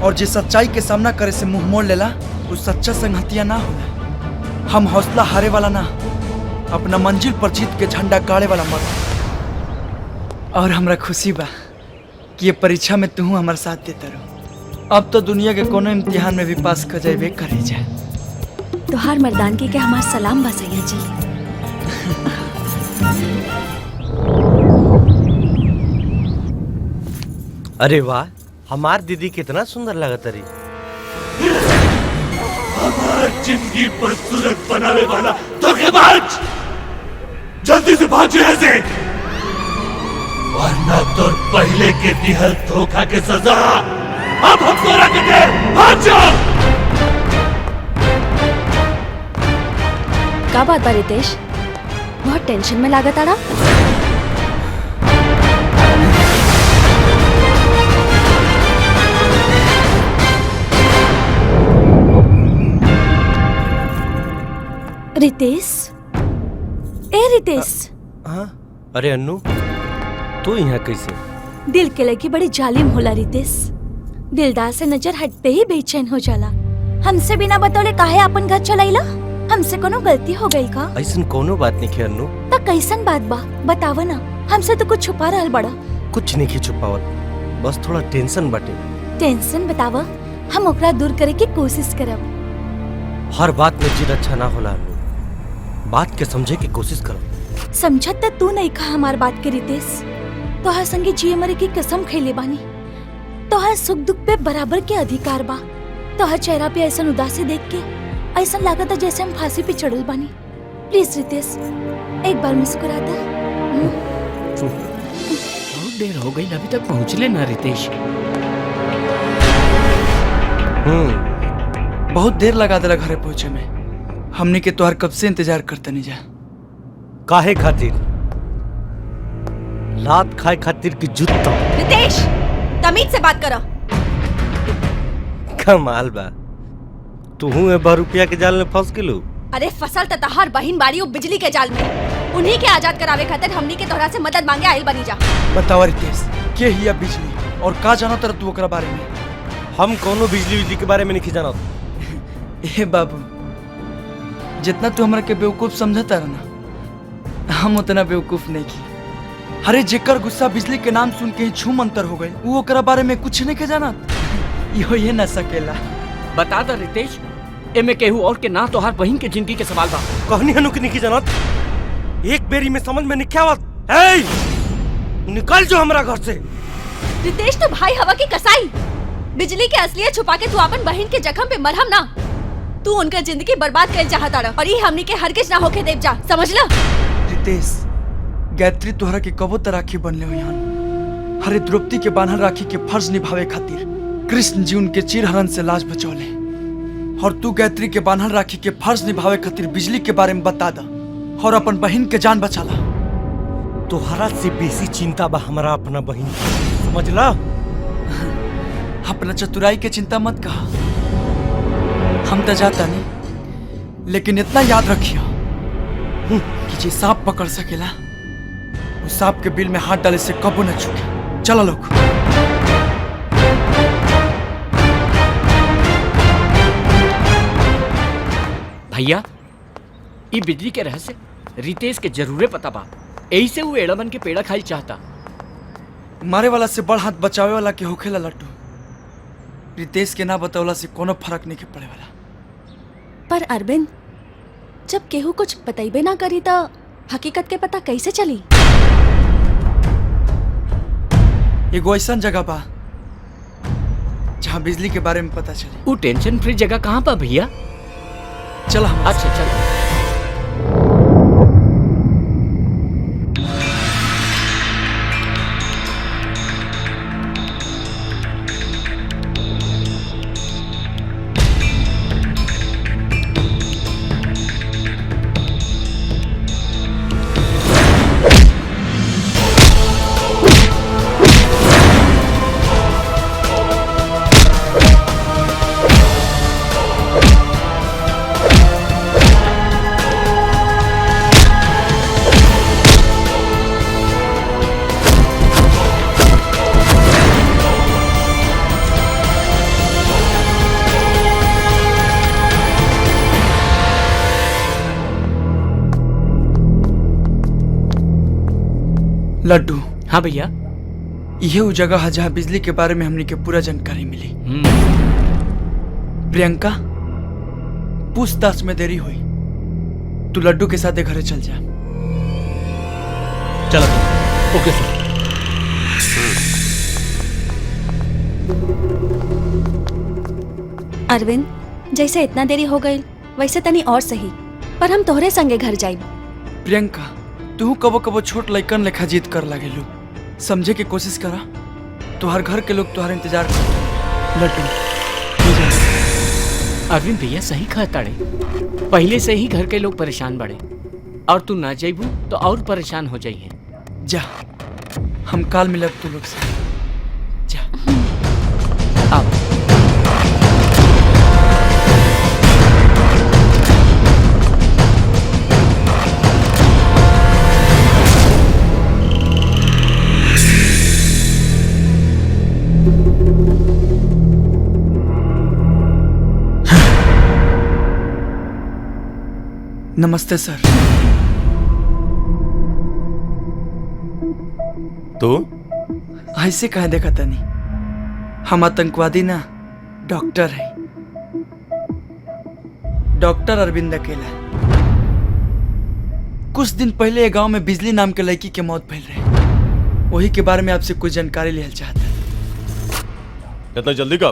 और जिस सच्चाई के सामना करे से मुंह मोड़ लेला वो सच्चा संगतिया ना होला। हम हौसला हारे वाला ना, अपना मंजिल पर जीत के झंडा गाड़े वाला मर्द। और हमरा खुशी बा कि ये परीक्षा में तू हमारे साथ देता रहो। अब तो दुनिया के कोनो इम्तिहान में भी पास कर जाए करे जाए। तोहार मर्दानगी के हमार सलाम बा सैया जी। अरे वाह, हमार दीदी कितना सुंदर लगत रही। हमार जिंदगी पर सुलग बनाने वाला धोखेबाज, जल्दी से भाग यहाँ से, वरना तो पहले के दिहल धोखा के सजा अब हम तोरा के दे। भाग जाओ। का बात बा रितेश, बहुत टेंशन में लागत आड़ा। रितेश, ए रितेश। हाँ? अरे अन्नू, तू यहाँ कैसे? दिल के लगी बड़ी जालिम होला रितेश। दिलदार से नजर हटते ही बेचैन हो जाला। हमसे बिना बतौले काहे अपन घर चलाइला? हमसे कोनो गलती हो गई का? ऐसन कोनो बात नहीं है अन्नू। तो कैसन बात बा, बतावा ना। हमसे तो कुछ छुपा रहल बड़ा। कुछ नहीं की छुपावत, बस थोड़ा टेंशन बाटे। टेंशन बतावा, हम ओकरा दूर करे की कोशिश करब। हर बात में जिद अच्छा ना होला अन्नू, बात के समझे की कोशिश करो। समझत त तू नहीं कहा हमार बात के रितेश। तोहार संगे जिए मरे की कसम खैले बानी। तोहार सुख दुख पे बराबर के अधिकार बा। तोहार चेहरा पे ऐसा उदासी देख के ऐसा लागत जैसे हम फांसी पे चढ़ल बानी। प्लीज रितेश, एक बार मुस्कुरा दे। बहुत देर हो गई, अभी तक पहुँचले ना रितेश। बहुत देर लगा दिला घरे पहुंचे में। हमने के तोहर कब से इंतजार करते नहीं जा। काहे खातिर? लात खाए खातिर की जुत्ता। रितेश, तमीज से बात करो। कमाल बा, तू ₹1 के जाल में फंस गेलू। अरे फसल त तहार बहिन बाड़ी बिजली के जाल में। उन्हीं के आजाद करावे खातिर हमनी के तोहरा से मदद मांगे आइल बनी जा। बतावा रितेश, के हिया बिजली और का जानो तर तू ओकरा बारे में? हम कोनो बिजली के बारे में नहीं जानत। ए बाबू, जितना तू हमरा के बेवकूफ समझता रहा ना, हम उतना बेवकूफ नहीं की। अरे जेकर गुस्सा बिजली के नाम सुन के ही छू मंतर हो गए, वो ओकरा बारे में कुछ नहीं के जानत। यो ये न सकेला। बता दा रितेश, एमे केहू और के ना तोहार बहिन के जिंदगी के सवाल बा। कहनी हनु की नहीं जानत, एक बेरी में समझ में नहीं आवत। ए, निकल जो हमरा घर से। रितेश तो भाई हवा की कसाई। बिजली के असलियत छुपा के तू अपन बहन के जख्म पे मरहम ना, तू उनका जिंदगी बर्बाद कर चाहता रहा। और ये हमनी के हरगिज ना होके देव जा, समझ ला? रितेश, गायत्री तोहरा के कबो त राखी बनले हो यहाँ। हरे द्रौपदी के बांधल राखी के फर्ज निभावे खातिर कृष्ण जी उनके चिरहरण से लाश बचौले, और तू गायत्री के बांधल राखी के फर्ज निभावे खातिर बिजली के बारे में बता दा और अपन बहन के जान बचाला। तोहरा से बेसी चिंता बा हमरा अपना बहन, समझला? अपना चतुराई के चिंता मत कहा, हम तो जाता नहीं, लेकिन इतना याद रखियो कि जे सांप पकड़ सकेला उस सांप के बिल में हाथ डाले से कबो न चूके। चलो लोग। भैया, ये बिजली के रहस्य रितेश के जरूरे पता बा। यही से वो एड़मन के पेड़ा खाई चाहता। मारे वाला से बड़ हाथ बचावे वाला के होखेला लट्टू। रितेश के ना बतौला से कोनो फर्क नहीं के पड़े वाला। पर अरविंद, जब केहू कुछ बतैबे ना करी तो हकीकत के पता कैसे चली? एगो ऐसन जगह बा जहाँ बिजली के बारे में पता चले। वो टेंशन फ्री जगह कहाँ पा भैया? चला। अच्छा चल। लड्डू। हाँ भैया। यह वो जगह है जहाँ बिजली के बारे में हमने के पूरा जानकारी मिली। प्रियंका, पूछताछ में देरी हुई, तू लड्डू के साथ घरे चल जा। चलो। ओके सर। अरविंद, जैसे इतना देरी हो गई वैसे तनी और सही, पर हम तोहरे संगे घर जाइब। प्रियंका, तू कबो कबो छोट लइकन लेखा जिद कर लगेलू, समझे की कोशिश करा। तुहार घर के लोग तुहार इंतजार कर। लड्डू अरविंद भैया सही कहताड़े, पहले से ही घर के लोग परेशान बड़े, और तू ना जाइबू तो और परेशान हो जाइए। जा, हम काल मिलब तू लोग से। जा। आओ। नमस्ते सर। तो ऐसे कहे देखा तनी, हम आतंकवादी ना डॉक्टर है, डॉक्टर अरविंद अकेला। कुछ दिन पहले ये गांव में बिजली नाम के लड़की के मौत भइल रहे, वही के बारे में आपसे कुछ जानकारी लेना चाहता है। इतना जल्दी का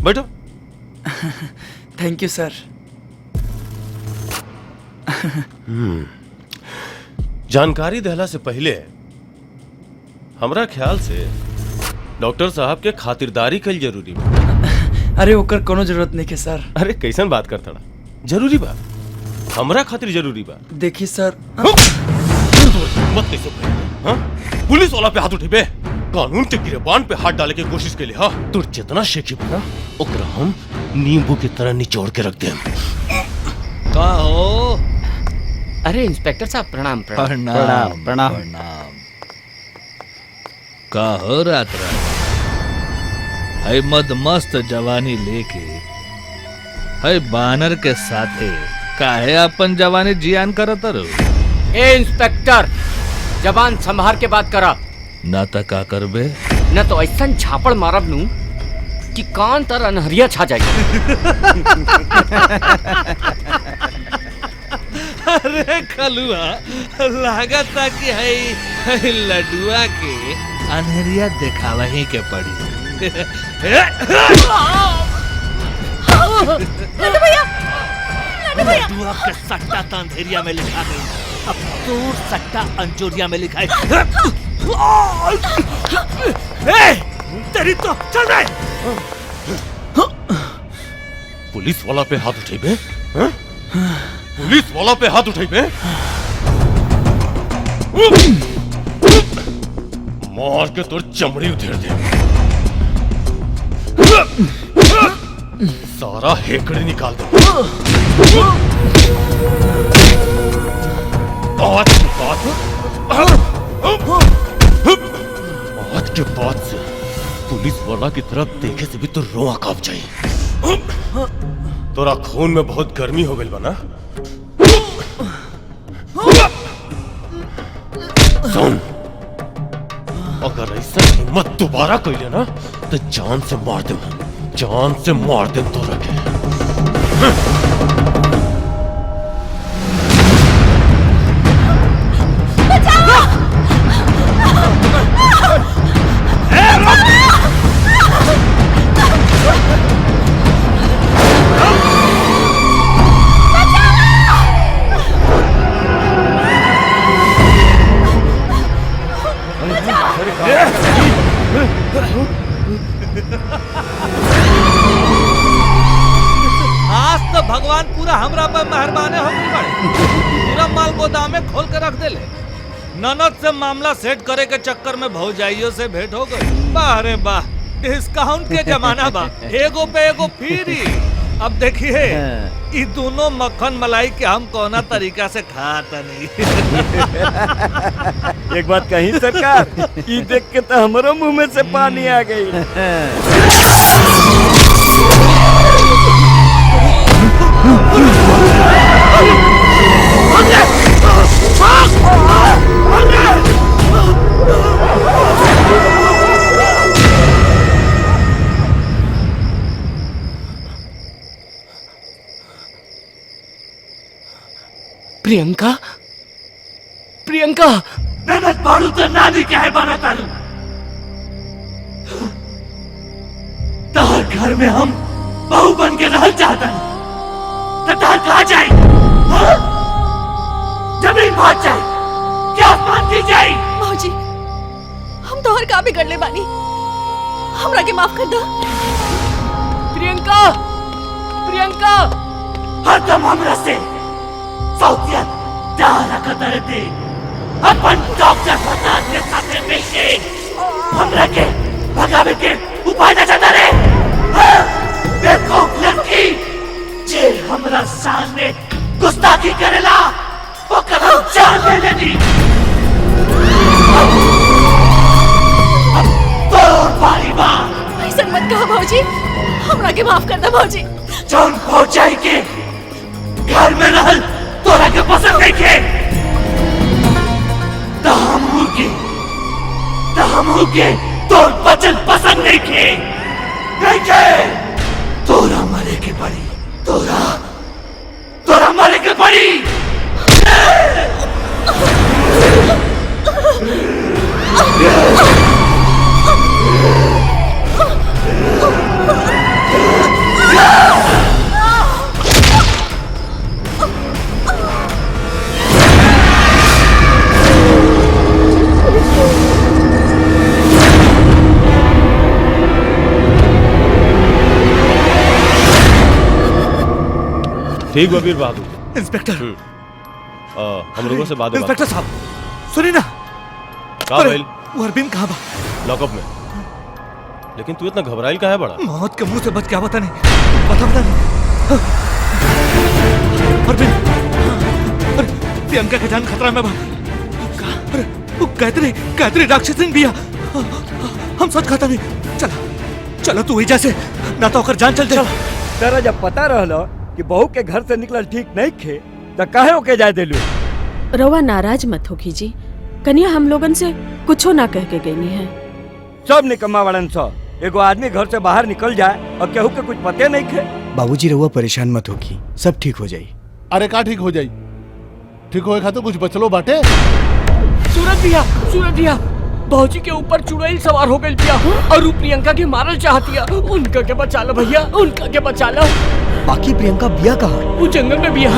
बैठो। थैंक यू सर। जानकारी देहला से पहले हमरा ख्याल से डॉक्टर साहब के खातिरदारी कल जरूरी बा। अरे ओकर कोनो जरूरत नहीं है सर। अरे कैसन बात करता ना, जरूरी बा, हमरा खातिर जरूरी बा। देखिए सर, मत कैसे हाँ? पुलिस वाला पे हाथ उठेबे, कानून के गिरबान पे हाथ डाले की कोशिश के लिए। हाँ, तू जितना शेखी बना ओकरा हम नींबू की तरह निचोड़ के रख दे। का हो? अरे इंस्पेक्टर साहब प्रणाम। प्रणाम प्रणाम। का हो रात है मद मस्त जवानी लेके है बानर के साथे काहे अपन जवानी जियान करत रहो। ए इंस्पेक्टर, जबान संभार के बात करा, ना त का करबे? न तो ऐसा झापड़ मारब नू कि कान तर अनहरिया छा जाएगा। अरे खलुआ, लागत था कि है लडुआ के अनहरिया दिखावा ही के पड़ी। लडुआ के सट्टा तो अंधेरिया में लिखा गई, अब दूर सट्टा अंजोरिया में लिखा है। तेरी तो चल रहे। पुलिस वाला पे हाथ उठेबे? पुलिस वाला पे हाथ उठेबे? मार के तोर चमड़ी उधेड़ दे, सारा हेकड़े निकाल दे। आज के बाद से पुलिस वाला की तरफ देखे से भी तो रोआ कांप जाए। तोरा खून में बहुत गर्मी हो गई बना। सुन, अगर ऐसा हिम्मत दोबारा कैले ना तो जान से मार दे, जान से मार दे तो रखे। आज तो भगवान पूरा हमरा पर मेहरबान हो गई बड़े, पूरा माल गोदाम में खोल के रख दे ले। ननद से मामला सेट करे के चक्कर में भौजाइयों से भेंट हो गई। वाह रे वाह, डिस्काउंट के जमाना बा, एगो पे एगो फ्री। अब देखिए ये दोनों मक्खन मलाई के हम कोना तरीका से खाता नहीं। एक बात कही सरकार, ये देख के तो हमारे मुंह में से पानी आ गई। प्रियंका प्रियंका ननद बाड़ू तो नानी क्या है बना तारू तार घर में हम बहू बन के रह चाहता तो तार कहा जाए हाँ? जमीन भाग जाए क्या आसमान की जाए मौजी हम तो हर का बिगड़ ले बानी हमरा के माफ कर दो प्रियंका प्रियंका हरदम हमरा से सौतिया डारा कतर दे अपन डॉक्टर फसाद के साथे मिलके हमरा के भगावे के उपाय न चाहता रे हाँ? देखो लड़की जे हमरा सामने गुस्ताखी करेला वो कदम जान ले लेनी तो बारी बार ऐसा मत कहो भौजी हमरा के माफ कर दो भौजी जान पहुंचाई के घर में रहल तोरा के पसंद नहीं के दामू के तोर बचन पसंद नहीं के तोरा मरे के पड़ी तोरा मरे के पड़ी ठीक बबीर बाबू इंस्पेक्टर हम लोगों से बात इंस्पेक्टर साहब सुनिए ना कहाँ भाई वो अरविंद कहाँ बा लॉकअप में लेकिन तू इतना घबराइल कहाँ है बड़ा मौत के मुंह से बच क्या बता नहीं बता नहीं अरविंद अरे प्रियंका का जान खतरा में बा अरे वो गायत्री राक्षसिन भी हम सच खाता नहीं चलो तू वही जैसे ना तो जान चल जाए तेरा जब पता रहलो कि बहू के घर से निकलल ठीक नहीं खे तो काहे ओके जाए देलू रवा नाराज मत हो कीजिए कन्या हम लोगन से कुछो ना कह के गई है सब निकम्मा वालन सो एगो आदमी घर से बाहर निकल जाए और केहू के कुछ पते नहीं खे बाबूजी रहुआ परेशान मत होगी सब ठीक हो जाई अरे का ठीक हो जाई ठीक होए खातिर कुछ बचलो बाटे सूरज भैया भौजी के ऊपर चुड़ैल सवार हो गई भैया और वो प्रियंका के मारल चाहतिया उनका के बचा लो भैया उनका के बचा लो बाकी प्रियंका बिया कहाँ वो जंगल में बिया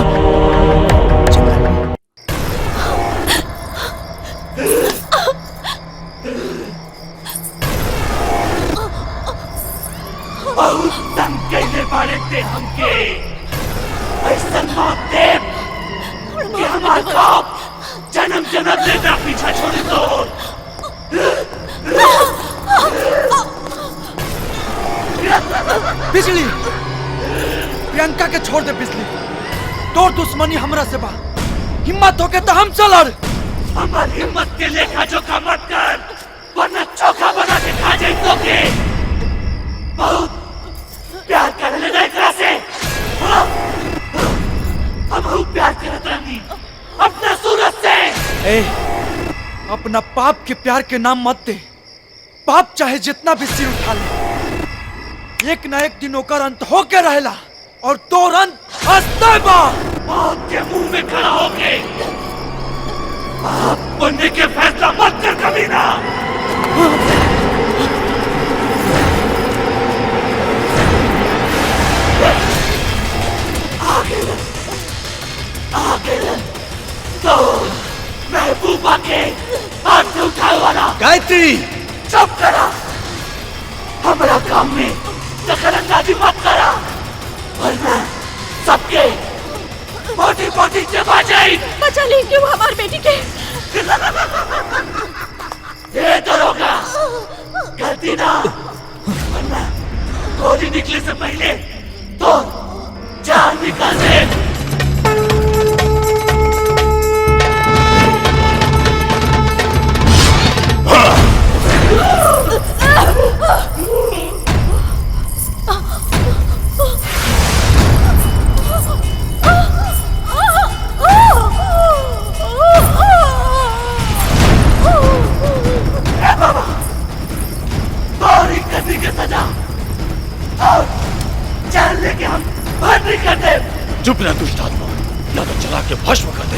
बहुत तंग कैले बाड़े थे हमके ऐसा मौत दे कि हमार खौफ जन्म लेना पीछा छोड़ दो बिजली प्रियंका के छोड़ दे बिजली तोर दुश्मनी हमरा से बा हिम्मत होके तो हम चल हमार हिम्मत के लेखा जोखा मत कर वरना चोखा बना के खा जाए तो के बहुत प्यार कर ले एकरा से हम प्यार करत रहनी अपना सूरज से ए अपना पाप के प्यार के नाम मत दे पाप चाहे जितना भी सिर उठा ले एक ना एक दिन ओकर अंत होके रहेला और तोर अंत हंसते बा मौत के मुंह में खड़ा होके आप बनने के फैसला मत कर कभी ना आगे तो महबूबा के हाथ से उठाए वाला गायत्री चुप करा हमारा काम में दखलंदाजी मत करा वरना सबके मोटी मोटी चबा जाए बचा लेंगे वो हमारी बेटी के ये दरोगा गलती ना वरना गोली निकले से पहले तो जान निकाल दे चुप रह दुष्टात्मा या तो चला के भस्म कर दे।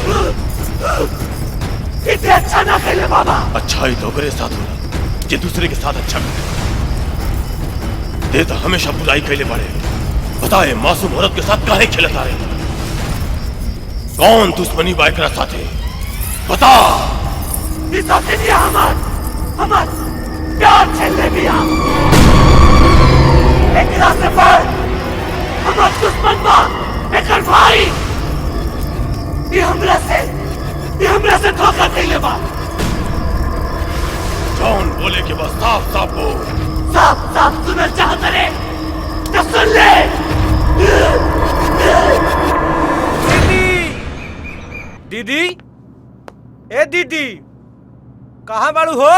इतने अच्छा ना खेले बाबा। अच्छा ही तो मेरे साथ होला जे दूसरे के साथ अच्छा करे। दे तो हमेशा बुराई कैले पड़े। बताए मासूम औरत के साथ काहे खेलता रहे? कौन दुश्मनी बा एकरा साथे? बता। इस साथे दिया हमार प्यार छेले भी हम। एकरा से पर हमार दुश्मन बा एकर भाई। ये हमरा से धोखा कैले बा। जौन बोले के बस साफ साफ बोल। साफ सुनना चाहता रे तो सुन ले। दीदी, ए दीदी, कहाँ बाड़ू हो?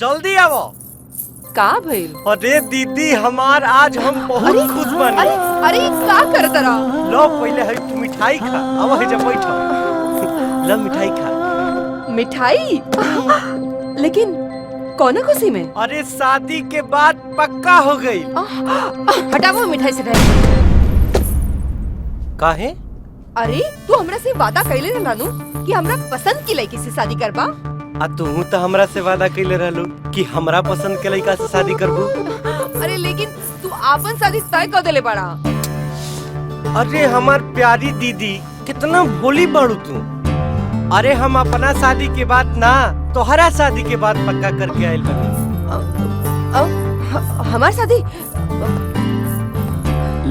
जल्दी आवो। का भइल? अरे दीदी हमार आज हम बहुत खुश बनी। अरे का करत रहा? लो पहले है तू मिठाई खा। अब है जब बैठो। लो मिठाई खा। मिठाई? लेकिन कौन खुशी में? अरे शादी के बाद पक्का हो गई। हटाओ मिठाई से। काहे? अरे तू हमरा से वादा कैले रहलानु कि हमरा पसंद की लड़की से शादी करबा। आ तू तो हमरा से वादा कैले रहलू कि हमरा पसंद के लड़का से शादी करबू। अरे लेकिन तू आपन शादी तय कर देले बड़ा। अरे हमार प्यारी दीदी कितना भोली बाड़ू तू। अरे हम अपना शादी के बाद ना तोहरा शादी के बाद पक्का करके आयल बनी। हमार शादी?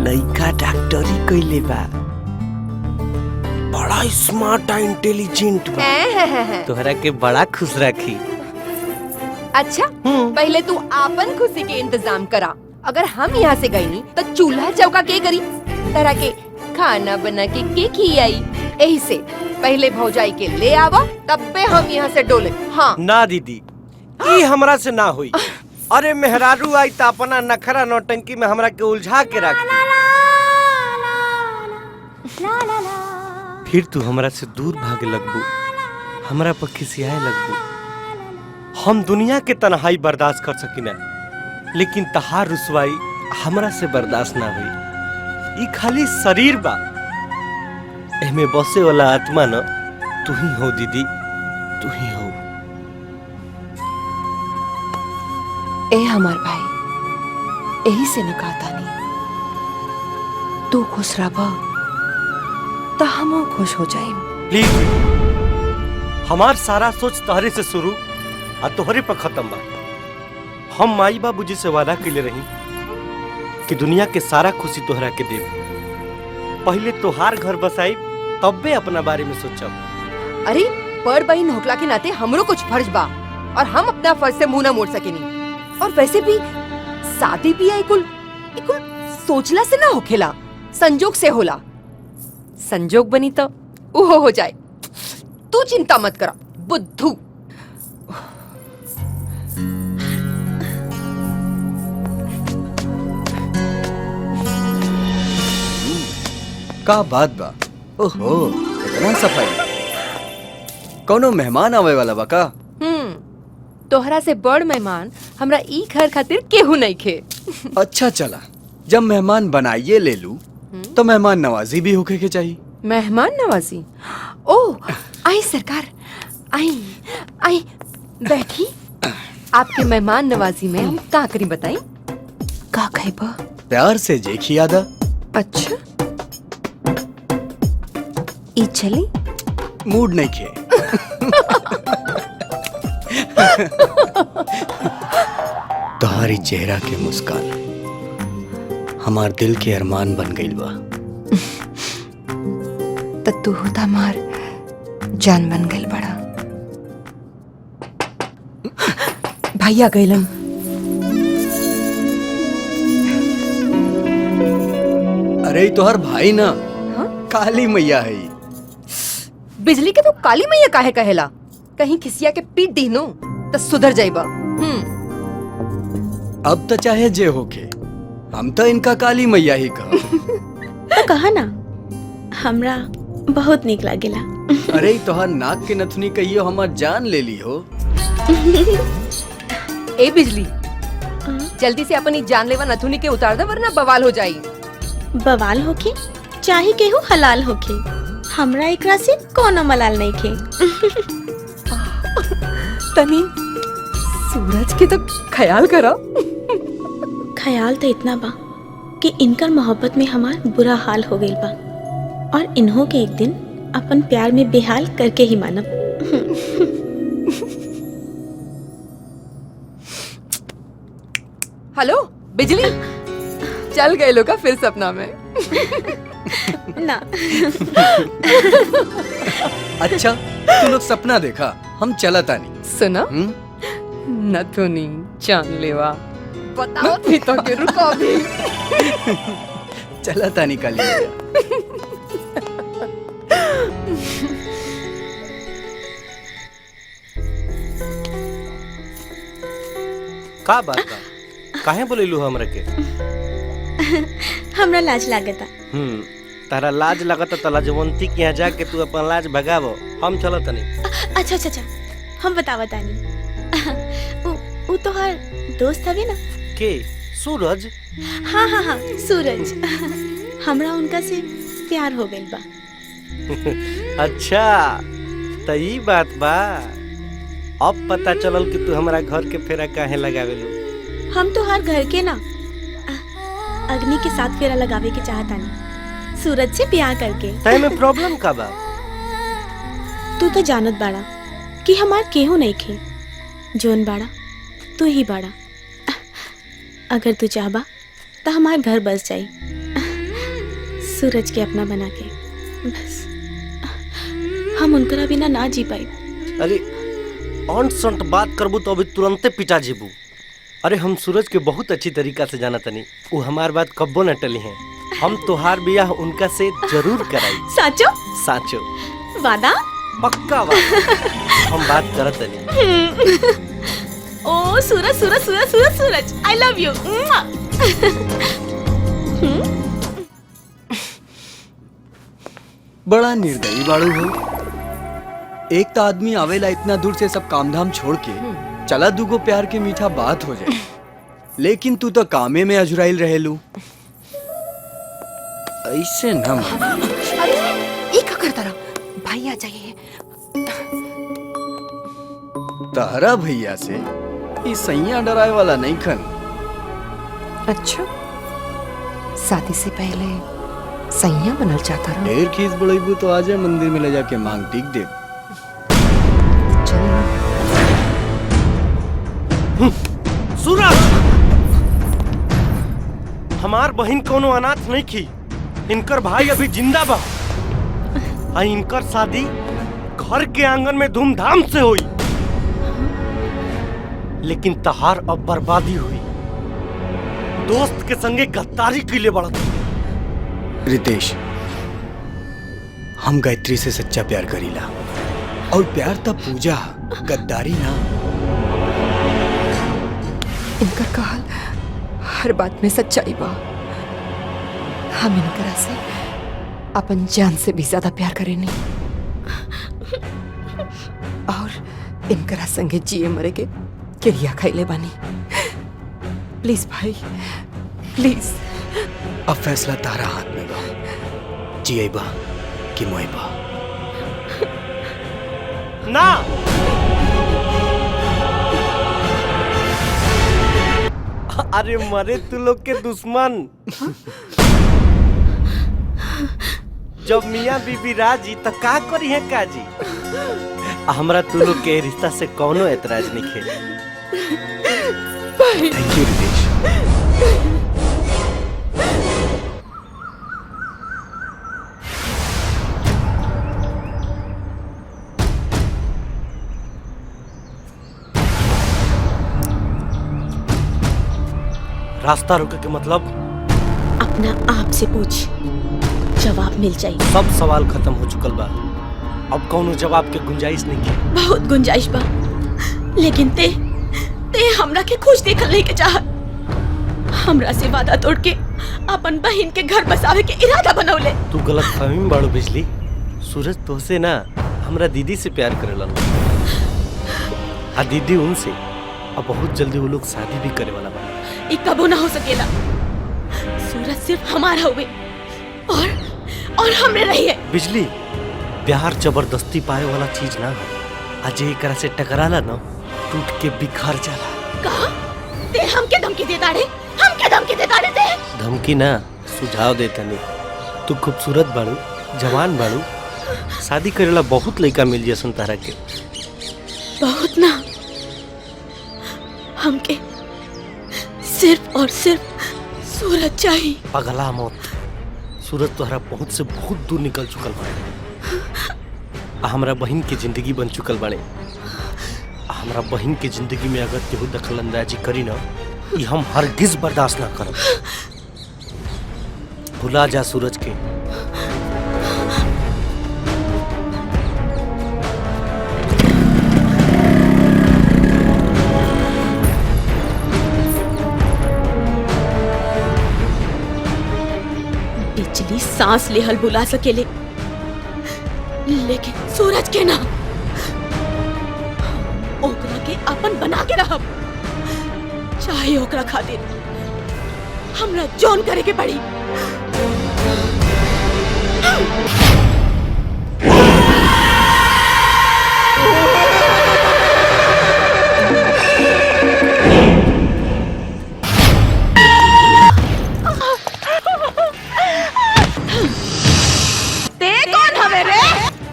लड़का डॉक्टरी कैले बा, बड़ा स्मार्ट और इंटेलिजेंट बा। तोहरा के बड़ा खुश रखी। अच्छा पहले तू आपन खुशी के इंतजाम करा। अगर हम यहाँ से गई तो चूल्हा चौका के करी? तरह के खाना बना के खियाई। यही से पहले भौजाई के ले आवा तब पे हम यहाँ से डोले। हाँ ना दीदी, ई हमरा से ना हुई। अरे मेहरारू आई त अपना नखरा नौटंकी में हमरा के उलझा के रख। फिर तू हमरा से दूर भागे लगबू, हमरा पर खिसियाए लगबू। हम दुनिया के तन्हाई बर्दाश्त कर सकिना, लेकिन तहार रुसवाई हमरा से बर्दाश्त ना हुई। ई खाली शरीर बा, एमे बसे वाला आत्मा न तू ही हो दीदी, तू ही हो। ए हमार भाई, यही से न कहता नहीं तू खुश रहा तो हम खुश हो जाए। प्लीज, हमार सारा सोच तोहरे से शुरू और तोहरे पर खत्म बा। हम माई बाबू जी से वादा कैले रही कि दुनिया के सारा खुशी तोहरा के देब। पहले तोहार घर बसाई तब्बे अपना बारे में सोचब। अरे बड़ बहन होकला के नाते हमरो कुछ फर्ज बा और हम अपना फर्ज से मुंह न मोड़ सकेनी। और वैसे भी शादी भी कुल सोचला से ना होखेला, संजोग से होला। संजोग बनी तो उहो हो जाए। तू चिंता मत करा बुद्धू। का बात बा? ओहो, इतना सफाई। कौनो मेहमान आवे वाला बा का? तोहरा से बड़ मेहमान हमरा ई घर खातिर केहू नहीं खे। अच्छा चला, जब मेहमान बनाइए ले लू तो मेहमान नवाजी भी होके के चाहिए। मेहमान नवाजी? ओ आई सरकार, आई आई बैठी। आपके मेहमान नवाजी में हम का करी बताई? का कहबा? प्यार से जे खियादा। अच्छा ई चली? मूड नहीं खे। तुम्हारी चेहरा के मुस्कान हमार दिल के अरमान बन गई बा। तो तू होता मार जान बन गई बड़ा। भैया गैलन। अरे तोहर भाई ना, काली मैया है। बिजली के तो काली मैया काहे कहेला? कहीं खिसिया के पीट दी नो तो सुधर जाइबा। अब तो चाहे जे होके, हम तो इनका काली मैया ही कहा। तो कहा ना, हमरा बहुत निक लागेला। अरे तोहर नाक के नथुनी कहियो हमार जान ले ली हो। ए बिजली, जल्दी से अपनी जानलेवा नथुनी के उतार दे वरना बवाल हो जाई। बवाल होके चाहे केहू हलाल होके, हमरा एकरा से कोनो मलाल नहीं खे। तनी सूरज के तो ख्याल करो। ख्याल तो इतना बा कि इनकर मोहब्बत में हमार बुरा हाल हो गई बा और इन्हों के एक दिन अपन प्यार में बेहाल करके ही मानब। हेलो बिजली, चल गए लोग फिर सपना में। ना अच्छा तू लोग सपना देखा, हम चला तानी। सुना नथुनी जानलेवा बताओ भी तो के रुको अभी। चला तानी काली। का बात बा? काहे बोलेलू हमरा के? हमरा लाज लागता। तारा लाज लगता त लाजवंती के यहाँ जाके तू अपन लाज भगावो। हम चलत नहीं। अच्छा अच्छा अच्छा, हम बतावा तानी। उ तो हर दोस्त हवे ना? के सूरज? हाँ हाँ हाँ सूरज। हमरा उनका से प्यार हो गइल बा। अच्छा त ई बात बा। अब पता चलल कि तू हमरा घर के फेरा काहे लगावेलू। हम तो हर घर के ना अग्नि के साथ फेरा लगावे के चाहता नहीं, सूरज से ब्याह करके। तय में प्रॉब्लम का बा? तू तो जानत बाड़ा कि हमार केहू नहीं खे, जोन बाड़ा तू ही बाड़ा। अगर तू चाहबा तो हमार घर बस जाई, सूरज के अपना बना के। बस हम उनकरा बिना ना जी पाई। अरे ऑन संट बात करबू तो अभी तुरंते पिटा जेबू। अरे हम सूरज के बहुत अच्छी तरीका से जाना तनी, वो हमार बात कब्बो न टली है। हम तोहार बियाह उनका से जरूर कराई। साचो? साचो वादा? पक्का वादा। हम बात करत तनी। ओ Suraj Suraj Suraj Suraj Suraj, I love you. बड़ा निर्दयी बाड़ू हो। एक तो आदमी आवेला इतना दूर से सब कामधाम छोड़ के, चला दूगो प्यार के मीठा बात हो जाए, लेकिन तू तो कामे में अजुराइल रहेलू। ऐसे न एक करता रहा भाई आ जाइए। तारा भैया से ये सैया डराए वाला नहीं खन। अच्छा शादी से पहले सैया बनल चाहता रहा। ढेर खीस बड़ेबू तो आजा मंदिर में ले जाके मांग टीक दे। सूरज, हमार बहन कोनो अनाथ नहीं की। इनकर भाई अभी जिंदा बा। आ इनकर शादी घर के आंगन में धूमधाम से हुई, लेकिन तहार अब बर्बादी हुई। दोस्त के संगे गद्दारी के लिए बढ़त। रितेश, हम गायत्री से सच्चा प्यार करीला, और प्यार तब पूजा, गद्दारी ना। इनकर कहल हर बात में सच्चाई बा। हम इनकरा से अपन जान से भी ज्यादा प्यार करेनी, और इनकरा संगे जिए मरे के क्रिया खैले बानी। प्लीज भाई प्लीज। अब फैसला तारा हाथ में बा, जिएबा कि मोएबा। ना अरे मरे तू लोग के दुश्मन। जब मियाँ बीबी राजी तो का करी है काजी। हमरा तू लोग के रिश्ता से कौनो एतराज नहीं खे। Thank you Ritesh. रास्ता रुके के मतलब? अपना आप से पूछ, जवाब मिल जाए। सब सवाल खत्म हो चुकल बा, अब कौनो जवाब के गुंजाइश नहीं है। बहुत गुंजाइश बा, लेकिन ते हमरा के खुश देखल नहीं के चाहत। हमरा से वादा तोड़ के अपन बहन के घर बसावे के इरादा बनौले। तू गलत फहमी में बाड़ू बिजली। सूरज तोहसे ना हमरा दीदी से प्यार करेलन, आ दीदी उनसे। अब बहुत जल्दी वो लोग शादी भी करे वाला बा। ये कबो ना हो सकेला। सूरज सिर्फ हमारा हुए और हमरे रही है। बिजली प्यार जबरदस्ती पाए वाला चीज ना हो। आज एकरा से टकराला ना टूट के बिखर जाला। कहा ते हमके धमकी देता रे, हमके धमकी देता रे ते। धमकी ना सुझाव देता नहीं। तू खूबसूरत बाड़ू, जवान बाड़ू, शादी करेला बहुत लड़का मिल जसन तारा के। बहुत ना, हमके सिर्फ और सिर्फ सूरज चाहिए। पगला मौत, सूरज तोहरा पहुंच से बहुत दूर निकल चुकल बाड़े। हमरा बहन के जिंदगी बन चुकल बाड़े। हमरा बहन के जिंदगी में अगर केहू दखल अंदाजी करी ना, ये हम हरगिज बर्दाश्त ना करब। भुला जा सूरज के। बिजली सांस लेहल बुला सकेले, लेकिन सूरज के ना। ओकरा के अपन बना के रहब, चाहे ओकरा खातिर हमरा जौन करे के पड़ी।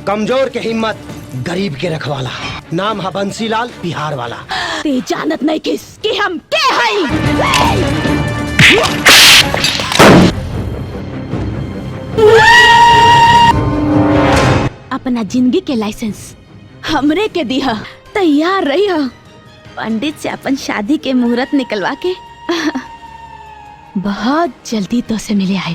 कमजोर के हिम्मत, गरीब के रखवाला। नाम है बंसीलाल बिहार वाला। ते जानत नहीं किस कि हम के हई। अपना जिंदगी के लाइसेंस हमरे के दिया, तैयार रही हो। पंडित से अपन शादी के मुहूर्त निकलवा के बहुत जल्दी तो से मिले आए।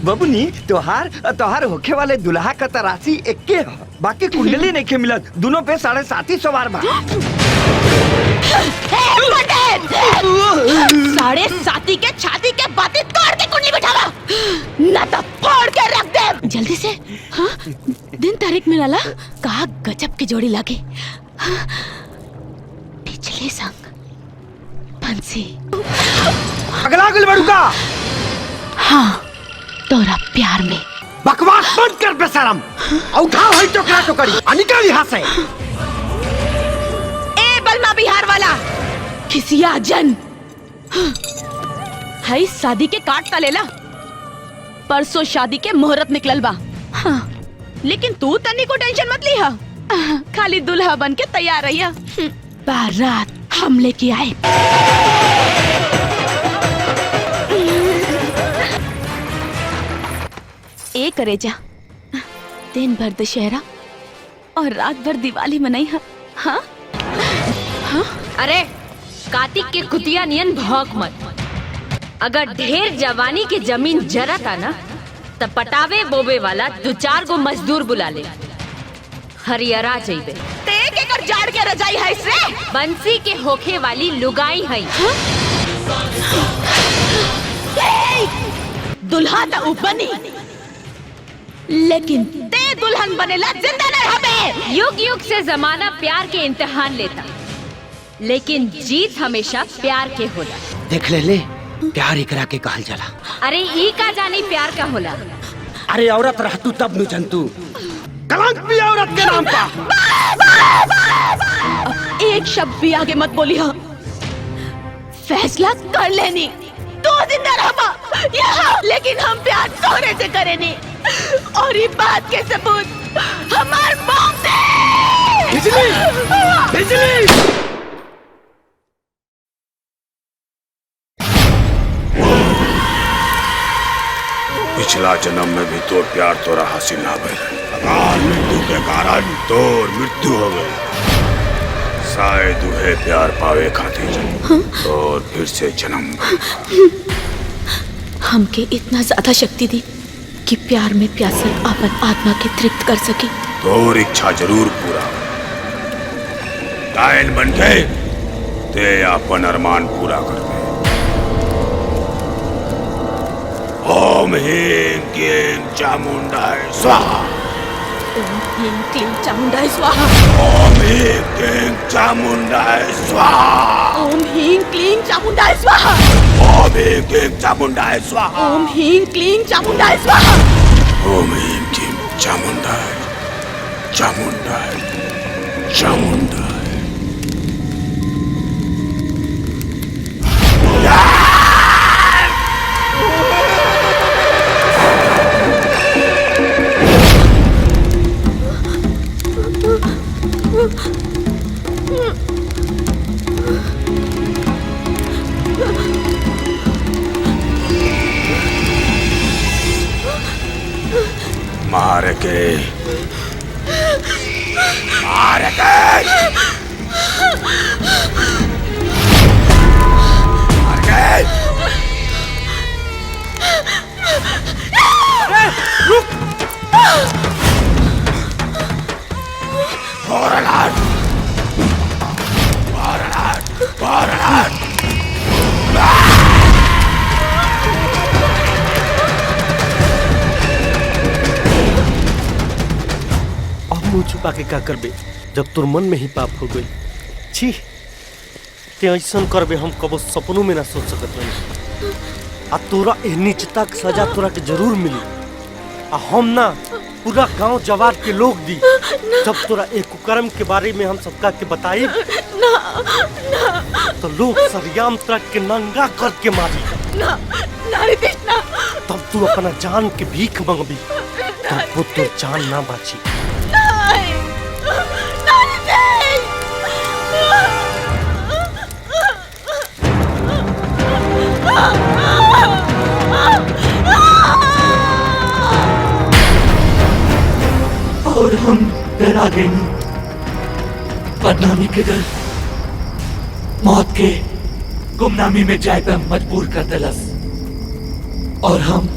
बबुनी तोहार होखे वाले दुल्हा का तरासी एक्के ह, बाकी कुंडली नहीं के मिलत। दोनों पे 7.5 सवार बा। 7.5 के छाती के बातें तोड़ के कुंडली बिठावा, ना तो फोड़ के रख दे। जल्दी से। हाँ, दिन तारीख मिला कहा गजब की जोड़ी लगी। हाँ, पिछले संग बंसी अगला गल बड़ूका। हाँ, तोरा प्यार में। बकवास बंद कर बेशरम। उठाओ है टोकरा टोकरी, निकल यहाँ से। ए बलमा बिहार वाला, खिसिया जन। हाई शादी के काट का लेला। परसों शादी के मुहूर्त निकलल बा। हाँ, लेकिन तू तनी को टेंशन मत लिहा, खाली दुल्हा बन के तैयार रहिया। बारात हम लेके आए। ए करे जा, दिन भर दशहरा और रात भर दिवाली मनाई है। हाँ? हाँ? अरे कार्तिक के कुतिया नियन भौंक मत। अगर ढेर जवानी के जमीन जरता ना, तब पटावे बोबे वाला 2-4 गो मजदूर बुला ले, हरियरा जाइबे। ते के कर जाड़ के रजाई है इससे। बंसी के होखे वाली लुगाई है। दुल्हा तो बनी, लेकिन ते दुल्हन बनेला जिंदा न रहबे। युग युग से जमाना प्यार के इम्तिहान लेता, लेकिन जीत हमेशा प्यार के होला। देख ले प्यार एकरा के कहल जाला। अरे ई का जानी प्यार का होला। अरे औरत रहतू तब नु जनतू, कलंक भी औरत के नाम का। एक शब्द भी आगे मत बोली। हाँ, फैसला कर लेनी। तू जिंदा रहबा यहाँ, लेकिन हम प्यार तोरे से करेनी। और ये बात के सबूत हमार मौत है। बिजली, बिजली। पिछला जन्म में भी तोर प्यार तोरा हासिल ना भइल। अकाल मृत्यु के कारण तोर मृत्यु हो गई। शायद उहे प्यार पावे खातिर और फिर से जन्म। हमके इतना ज्यादा शक्ति दी कि प्यार में प्यासल अपन आत्मा के तृप्त कर सके। तोर इच्छा जरूर पूरा। डायल बन गए ते अपन अरमान पूरा कर दे। ओम ह्रीं क्लीं चामुंडाय स्वाहा। ओम ह्रीं क्लीं चामुंडाय स्वाहा। ओम ह्रीं क्लीं चामुंडाय स्वाहा। ओम ह्रीं क्लीं चामुंडाय स्वाहा। ओम ह्रीं क्लीं चामुंडाय स्वाहा। ओम ह्रीं क्लीं चामुंडाय स्वाहा। ओम ह्रीं क्लीं चामुंडा है, चामुंडा है, चामुंडा है। मार के मार के मार के रुक बारलाट बारलाट बारलाट मुंह छुपा के का करबे जब तोर मन में ही पाप हो गई। छी ते ऐसा करबे हम कबो सपनों में ना सोच सकत रही। आ तोरा ए नीचता के सजा तोरा के जरूर मिली। आ हम ना पूरा गांव जवार के लोग दी जब तोरा एक कुकर्म के बारे में हम सबका के बताई ना ना तो लोग सरियाम तोरा के नंगा करके मारी ना ना रितेश ना। तब तू अपना जान के भीख मांगबी तब वो तो जान ना बाची। और हम डरा गए बदनामी के डर मौत के गुमनामी में जाए पे मजबूर कर दिलस और हम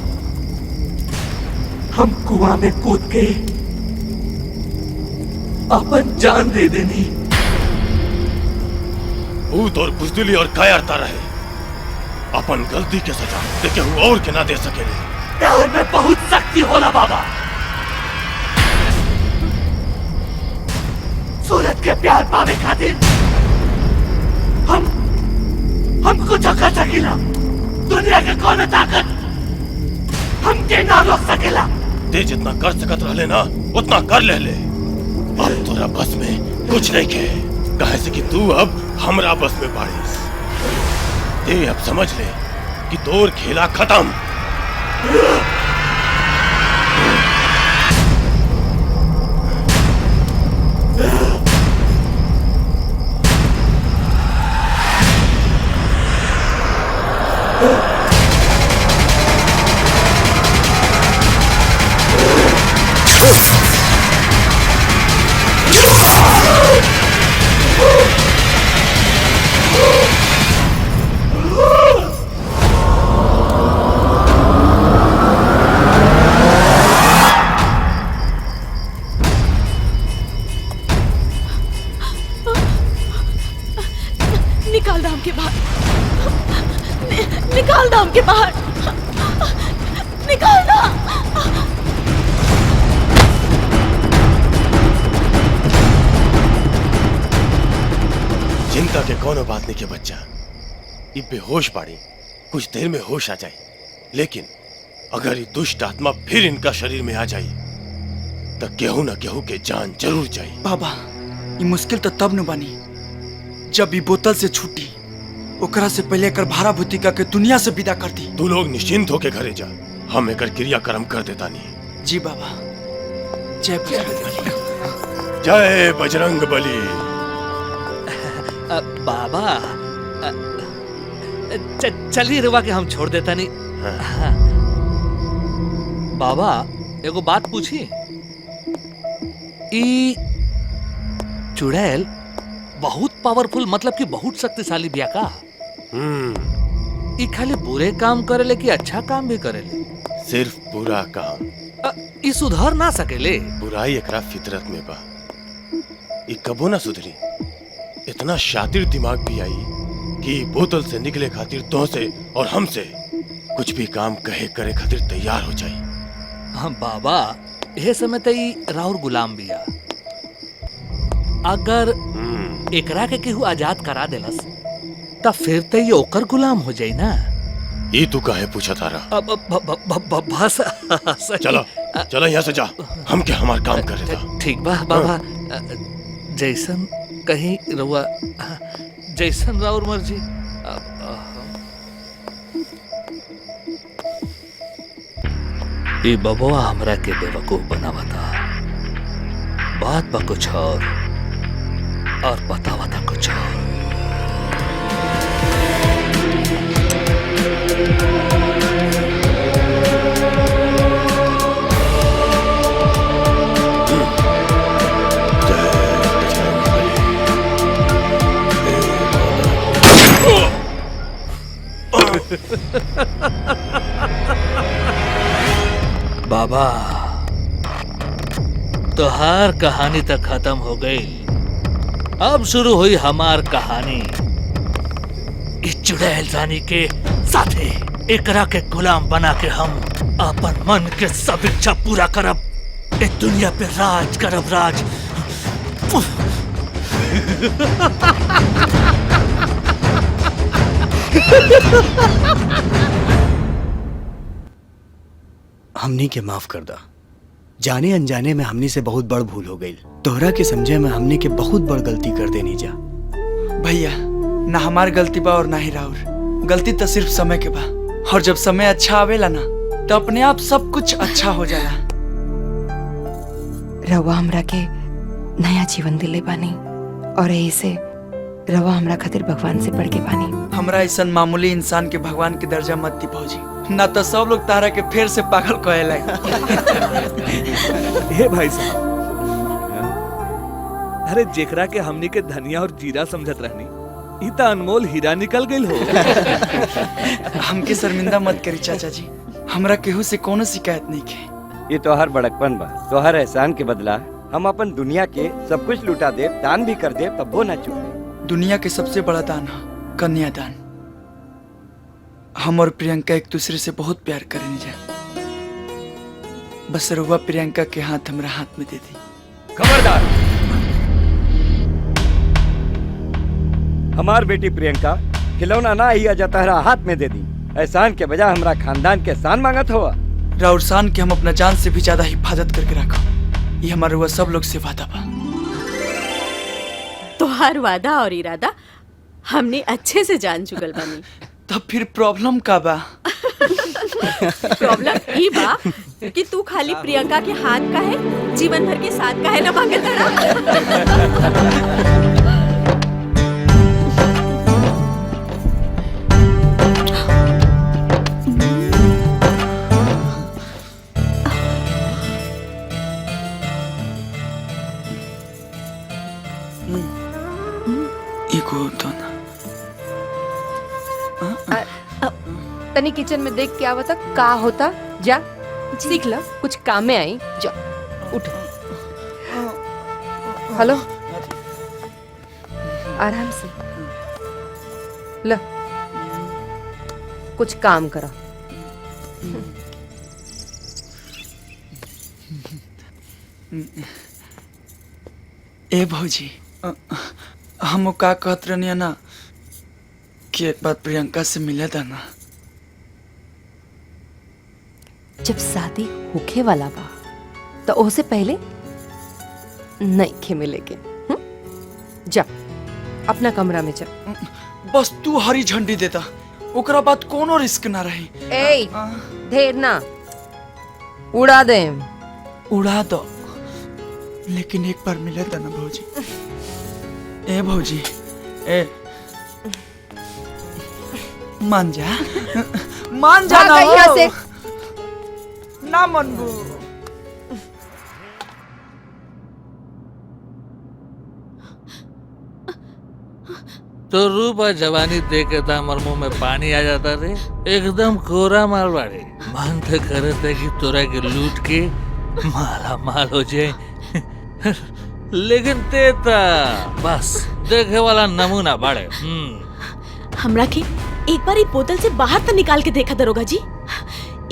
कुआं में कूद के अपन जान दे देनी। भूत और बुजदिली और कायरता रहे अपन गलती के सजा देखे हुए और के ना दे सकेले। प्यार में बहुत शक्ति होला बाबा। सूरत के प्यार पावे खातिर हम कुछ कर सकेला। दुनिया के कौन ताकत हमके ना रोक सकेला। ते जितना कर सकत रहले ना उतना कर ले ले। अब तोरा बस में कुछ नहीं के कहे से कि तू अब हमरा बस में बारिश। ते अब समझ ले कि तोर खेला खत्म। निकाल दाम के बाहर निकाल दाम के बाहर निकाल दाम। चिंता के कोनो बात नहीं के बच्चा। ये बेहोश बाड़ी कुछ देर में होश आ जाए लेकिन अगर ये दुष्ट आत्मा फिर इनका शरीर में आ जाए तो केहू न केहू के जान जरूर जाए। बाबा ये मुश्किल तो तब न बनी जब ये बोतल से छूटी ओकरा से पहले कर भारा भूतिका के दुनिया से विदा कर दी। तू लोग निश्चिंत होके घरे जा हम एकर क्रियाक्रम कर देता नहीं। जी बाबा जय बजरंग बली। जय बजरंग बली। बाबा चलिए रुआ के हम छोड़ देता नहीं। हाँ। बाबा एगो बात पूछी ई चुड़ैल बहुत पावरफुल मतलब कि बहुत शक्तिशाली बिया का। ई खाली बुरे काम करेले कि अच्छा काम भी करेले? सिर्फ बुरा काम। ई सुधर ना सकेले? बुराई एकरा फितरत में बा। ई कबो ना सुधरी। इतना शातिर दिमाग भी आई कि बोतल से निकले खातिर तो से और हमसे कुछ भी काम कहे करे खातिर तैयार हो जाए। हाँ बाबा यह समय तई राउर गुलाम बिया। अगर एकरा के केहू आजाद करा देलस तब फिर तई ओकर गुलाम हो जाई ना। ये तू काहे पूछा तारा? बस चलो चलो यहाँ से जा, हम क्या हमारा काम कर रहे थे। ठीक बा बाबा, जैसन कहीं रहुआ, जैसन राउर मर्जी। ये बबुआ हमरा के बेवकूफ बनावा था, बात बा कुछ और बतावा था कुछ और। बाबा, तोहार कहानी तक खत्म हो गई, अब शुरू हुई हमार कहानी। इस चुड़ैल रानी के साथे एकरा के गुलाम बना के हम अपन मन के सब इच्छा पूरा करब, इस दुनिया पे राज करब, राज। हमनी के माफ कर दा। जाने अनजाने में हमनी से बहुत बड़ भूल हो गई। तोहरा के समझे में हमनी के बहुत बड़ गलती कर देनी जा। भैया, ना हमार गलती बा और ना ही राउर गलती, तो सिर्फ समय के बा। और जब समय अच्छा आवेला ना, तो अपने आप सब कुछ अच्छा हो जाला। रवा हमरा के नया जीवन दिले बानी, और यही से रवा हमरा खातिर भगवान से बढ़ के बानी। हमरा ऐसा मामूली इंसान के भगवान के दर्जा मत दी भौजी, ना तो सब लोग तारा के फिर से पागल कहे लगे। हे भाई साहब, अरे जेकरा के हमनी के धनिया और जीरा समझत रहनी, ई त अनमोल हीरा निकल गइल हो। हमके शर्मिंदा मत करी चाचा जी, हमरा केहू से कोनो शिकायत नहीं के। ये तोहर बड़कपन बा, तोहर एहसान के बदला हम अपन दुनिया के सब कुछ लुटा दे, दान भी कर दे, तब वो ना चुके। दुनिया के सबसे बड़ा दान है कन्यादान। हम और प्रियंका एक दूसरे से बहुत प्यार करें जा। बस रुआ प्रियंका के हाथ हमरा हाथ में दे दी। खबरदार, हमार बेटी प्रियंका खिलौना ना ही आजा तहरा हाथ में दे दी। एहसान के बजाय हमरा खानदान के शान मांगत हुआ। राउर शान के हम अपना जान से भी ज्यादा हिफाजत करके रखो, ये हमारा हुआ सब लोग से वादा बा। तोहार वादा और इरादा हमने अच्छे से जान चुकल बानी। तब फिर प्रॉब्लम का बा? प्रॉब्लम ई बा कि तू खाली प्रियंका के हाथ का है, जीवन भर के साथ का है ना मांगे तड़ा। तनी किचन में देख के आवता का होता, जा सीख ला, कुछ काम में आई। जा उठ, हेलो, आराम से ला, कुछ काम करा। ए भौजी, हम का कहत रहनी ना कि एक बार प्रियंका से मिले था ना। जब शादी होखे वाला बा तो ओसे पहले नहीं खे मिलेगे। जा अपना कमरा में जा। बस तू हरी झंडी देता, ओकरा बाद कोनो रिस्क ना रही। ए ढेर ना उड़ा दे। उड़ा दो, लेकिन एक बार मिले था ना भौजी। ए भौजी, ए मान जा, मान जा ना यहाँ से। ना मनबू। तो रूप और जवानी देख के तो हमारे मुंह में पानी आ जाता रे, एकदम कोरा माल बाड़े। मन तो करे थे कि तोरा के लूट के माला माल हो जाए, लेकिन तेता बस देखे वाला नमूना बाड़े। हमरा के एक बार ये बोतल से बाहर तो निकाल के देखा दरोगा जी,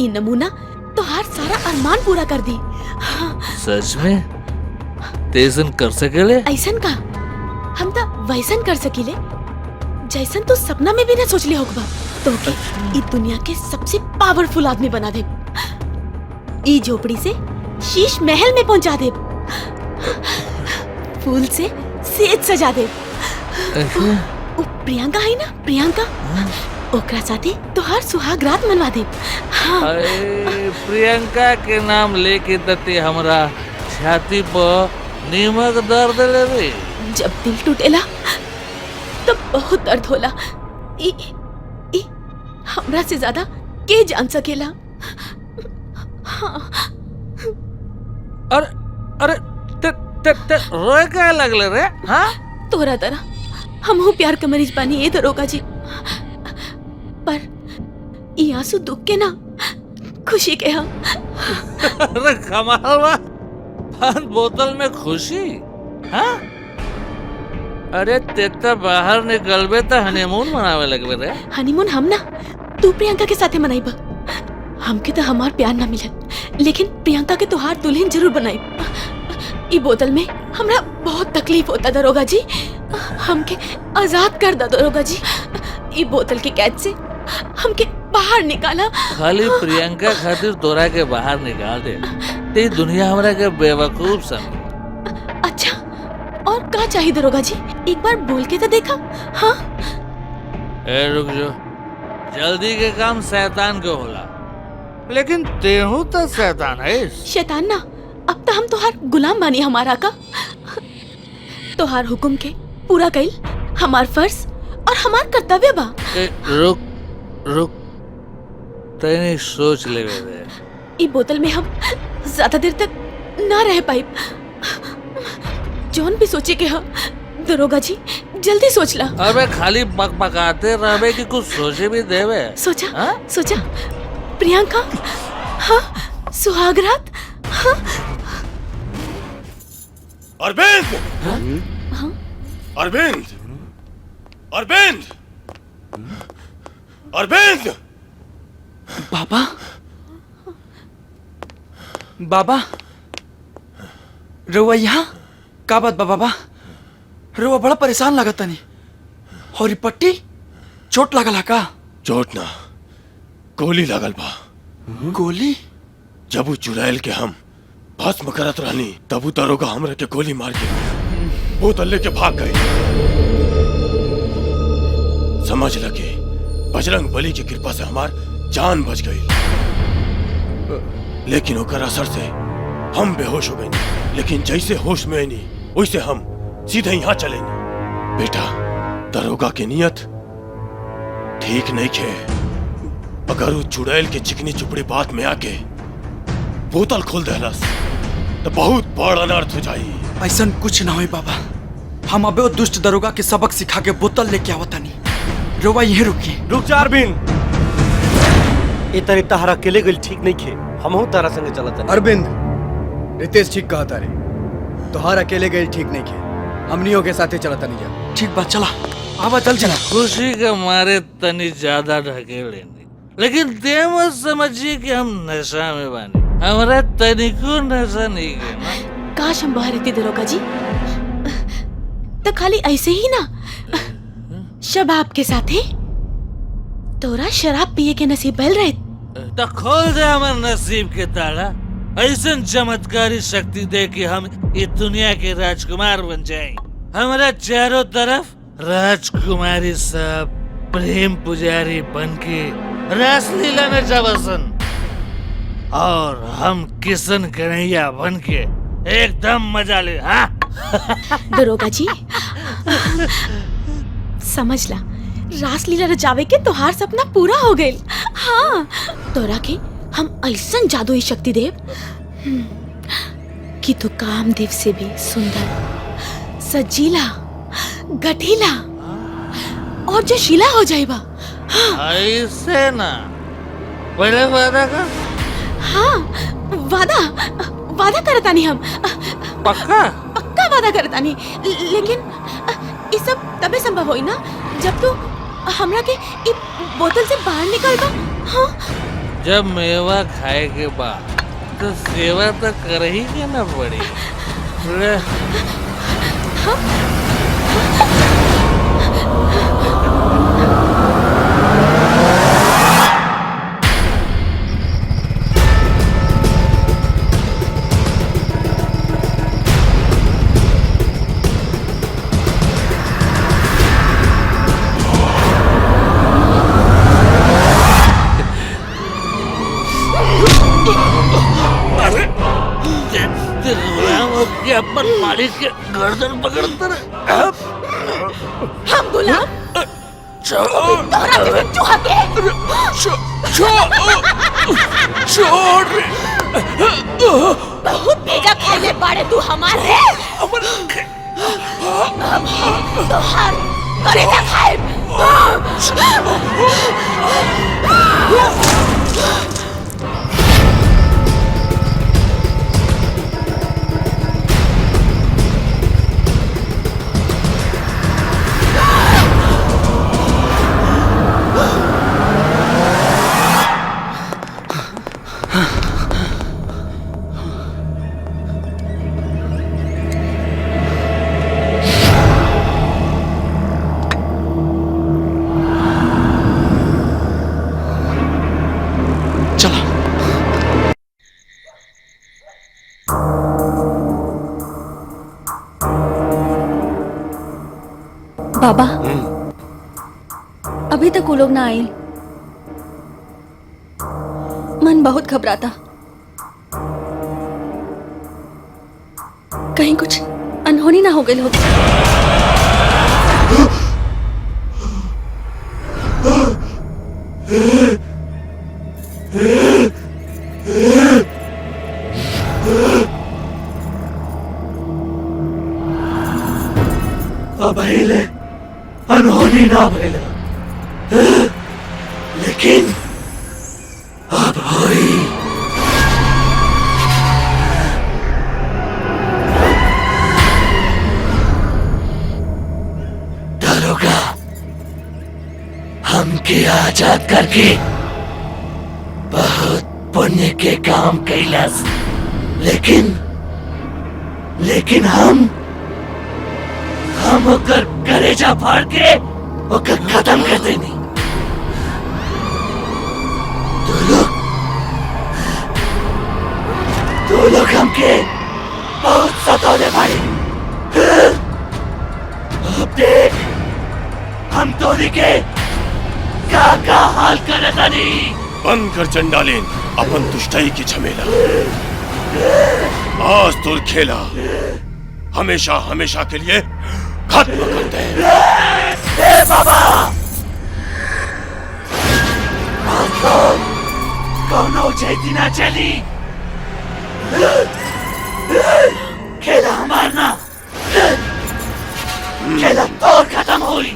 ये नमूना तो हर सारा अरमान पूरा कर दी। सच में तेजन कर सकेले? ऐसन का हम तो वैसन कर सकीले जैसन तो सपना में भी ना सोच ले होगा। तो के इस दुनिया के सबसे पावरफुल आदमी बना दे। ई झोपड़ी से शीश महल में पहुंचा दे, फूल से सेज सजा दे। ओ प्रियंका है ना, प्रियंका, ओकरा साथे तोहार सुहाग रात मनवा दे। हाँ। अरे प्रियंका के नाम लेके तते हमरा छाती पर नीमक दर्द ले रे। जब दिल टूटेला तब बहुत दर्द होला। ई हमरा से ज्यादा के जान सकेला। हाँ। अरे ते रोए क्या लगले रे? हाँ, तोरा तरह हमहू प्यार के मरीज बानी ए दरोगा जी, पर ई आंसू दुख के ना खुशी के हम। अरे कमाल बा, पान बोतल में खुशी। हाँ, अरे ते तो बाहर निकलबे तो हनीमून मनावे लगबे रे। हनीमून हम ना, तू प्रियंका के साथे मनाइबा। हमके तो हमार प्यार ना मिलल, लेकिन प्रियंका के तोहार दुल्हन जरूर बनाई। ई बोतल में हमरा बहुत तकलीफ होता दरोगा जी, हमके आजाद कर दा दरोगा जी। ई बोतल के कैद से हमके बाहर निकाला। खाली प्रियंका खातिर तोरा के बाहर निकाल दे, ते दुनिया हमरा के बेवकूफ समझ। अच्छा, और क्या चाहिए दरोगा जी? एक बार बोल के तो देखा। हाँ, ए रुक जो, जल्दी के काम शैतान को होला, लेकिन तेहू तो शैतान है। शैतान ना, अब तो हम तोहार गुलाम बानी हमारा का। तोहार हुक्म के पूरा कइल हमार फर्ज और हमार कर्तव्य बा। रुक, तैने सोच ले दे। ई बोतल में हम ज्यादा देर तक ना रह पाई। जौन भी सोचे के हम दरोगा जी, जल्दी सोच ला। अबे खाली बकबकाते रहबे कि कुछ सोचे भी देवे। सोचा प्रियंका, हाँ, सुहागरात, हाँ। अरविंद, अरविंद, अरविंद, अरविंद, बाबा, बाबा, रउआ यहाँ का बात बा बाबा? रउआ बड़ा परेशान लागत तनी। और पट्टी चोट लागल का? चोट ना, गोली लागल बा। गोली? जब वो चुड़ैल के हम भस्म करत रहनी, तब वो दरोगा हमरा के गोली मार के बोतल लेके भाग गए। समझ लगे बजरंग बली की कृपा से हमार जान बच गई, लेकिन ओकर असर से हम बेहोश हो गए। लेकिन जैसे होश में नहीं, वैसे हम सीधे यहाँ चले नहीं। बेटा, दरोगा की नियत ठीक नहीं खे। अगर वो चुड़ैल के चिकनी चुपड़ी बात में आके बोतल खोल देहलस तो बहुत बड़ अनर्थ हो जाई। ऐसा कुछ ना होई बाबा। हम अबे वो दुष्ट दरोगा के सबक सिखा के बोतल लेके आवतानी। रोवा यहीं रुकी। रुक जा अरविंद, ये तरी तहरा अकेले गइल ठीक नहीं खे। हमहू तारा संगे चलत। अरविंद, रितेश ठीक कहा तारे, तोहार अकेले गए ठीक नहीं खे। हमनियों के साथे चलता नहीं जा। ठीक बात, चला आवा, चल चला। खुशी के मारे तनी ज्यादा ढकेले, लेकिन ते मत समझिए कि हम नशा में बानी। हमारा तनिको नशा नहीं है। काश हम बाहर रहते दरोगा जी, तो खाली ऐसे ही ना शबाब के साथे तोरा शराब पिए के नसीब बल रहे। तो खोल दे हमारे नसीब के ताला, ऐसा चमत्कारी शक्ति दे कि हम इस दुनिया के राजकुमार बन जाएं। हमारा चारों तरफ राजकुमारी सब प्रेम पुजारी बनके रासलीला में जबसन, और हम किशन कन्हैया बनके एकदम मजा ले। हाँ दरोगा जी, समझ ला, रासलीला रचावे के तोहार सपना पूरा हो गए। हाँ, तोरा के हम ऐसा जादुई शक्ति देव कि तू कामदेव से भी सुंदर, सजीला, गठीला और जो शिला हो जाएगा। ऐसे ना, पहले वादा कर। हाँ, वादा करता नहीं हम। पक्का वादा करता नहीं, लेकिन ये सब तबे संभव होई ना जब तू हमरा के इ बोतल से बाहर निकलबा। हाँ, जब मेवा खाए के बाद तो सेवा तो कर ही के ना पड़ी। मारी के गर्दन पकड़ते रहे। हम गुलाम तोहरा के चूहा के छोड़ बहुत बेजा खेले बाड़े तू हमारे तोहार करेगा खाए बाबा अभी तक वो लोग ना आए। मन बहुत घबराता, कहीं कुछ अनहोनी ना हो गई होगी। अब अनहोनी ना भइल, लेकिन अब होई। दरोगा हमके आजाद करके बहुत पुण्य के काम कैलस, लेकिन हम ओकर कलेजा फाड़ के ओकर खत्म कर देनी। तू लोग हमके बहुत सताने भाई। अब देख हम तोरी के का हाल करे तानी। बंद कर चंडालीन अपन दुष्टाई की झमेला। आज तो खेला हमेशा हमेशा के लिए खत्म कर दे। बाबा कौनो जैती ना चली, खेला हमारना, खेला तो खत्म हुई।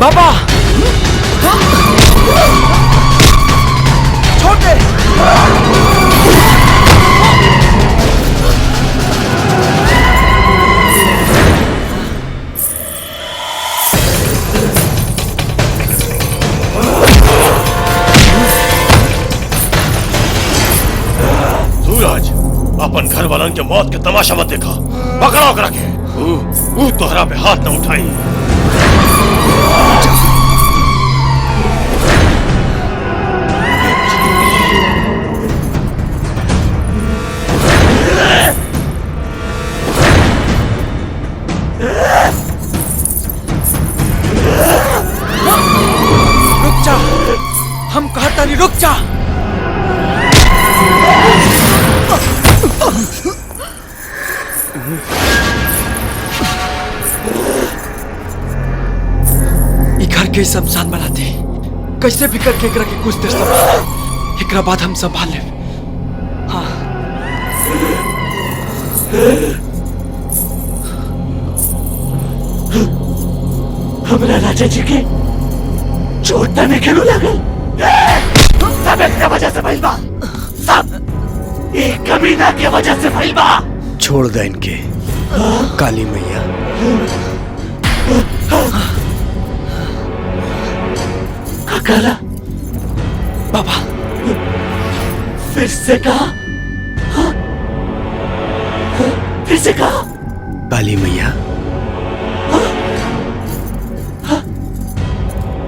बाबा छोड़ दे। सूरज अपन घर वालन के मौत के तमाशा मत देखा। पकड़ो ओकरा के। ऊ तोहरा पे हाथ न उठाई। घर के शमशान बनाते कैसे भी करके एकरा के कुछ देर संभाल एकरा बाद हम संभाल ले। हाँ हमरा राजा जी के चोट में खेलू लागल सब एक वजह से भइल बा, सब एक कमीना के वजह से भइल बा। छोड़ दे इनके काली मैया। काला बाबा फिर से कहा, फिर से कहा काली मैया,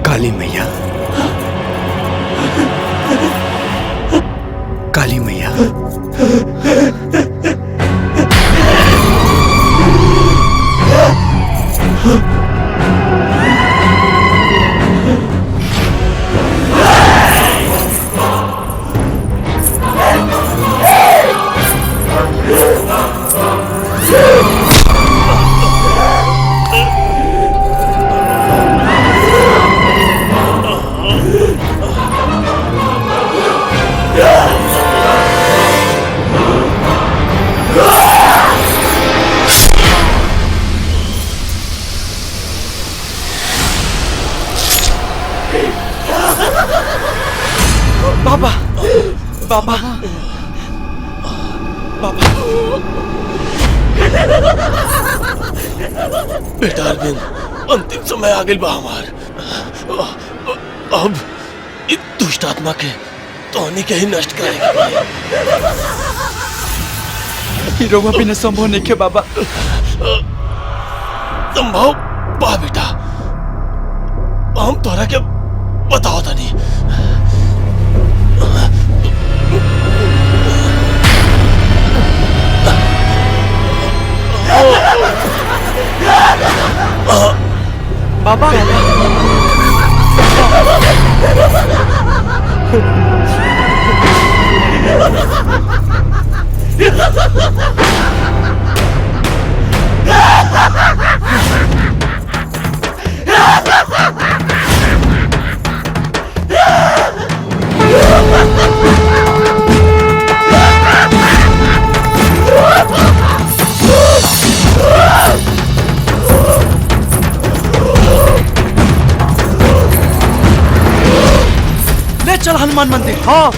काली मैया, काली मैया। बाबा बाबा बाबा बेटा अरविंद अंतिम समय आ गई बा हमार। अब इस दुष्ट आत्मा के तोहनी के ही नष्ट करेगा। हीरोवा भी न संभव नहीं के बाबा। संभव बा बेटा, हम तोरा के बताओ तनी। बाबा ले चल हनुमान मंदिर। हाँ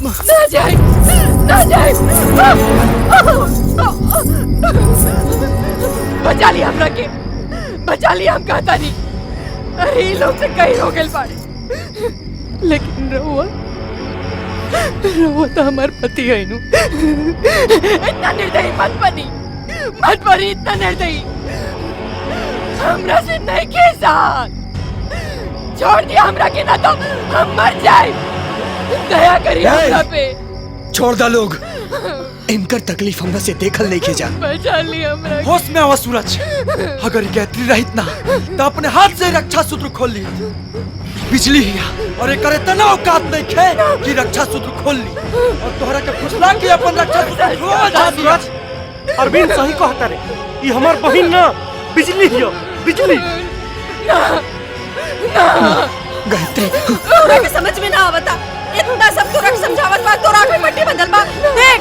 ना जाए, ना जाए। बचा लिया हमरा के, बचा लिया हम कहता नहीं। अरे ये लोग से कहीं हो गए बाड़े, लेकिन रहुआ तो हमारे पति है नु। इतना निर्दयी मत बनी, मत बनी इतना निर्दयी। हमरा से नहीं के साथ छोड़ दिया हमरा के, ना तो हम मर जाए। दया करिए हमरा पे। छोड़ दा लोग, इनकर तकलीफ हमरा से देखल नहीं के जान। बचा लिया हमरा। होश में आवा सूरज, अगर गायत्री रहित ना तो अपने हाथ से रक्षा सूत्र खोल ली। बिजली हिया और एक इतना औकात नहीं खे कि रक्षा सूत्र खोल ली और तोहरा के फुसला के अपन रक्षा सूत्र खोल दिया। अरविंद सही कहता रे, ये हमार बहिन ना बिजली हियो, बिजली। गायत्री तोरा के समझ में ना आवता, इतना सब तोरा के समझावत बा, तोरा आंख में मट्टी बंधल बा। देख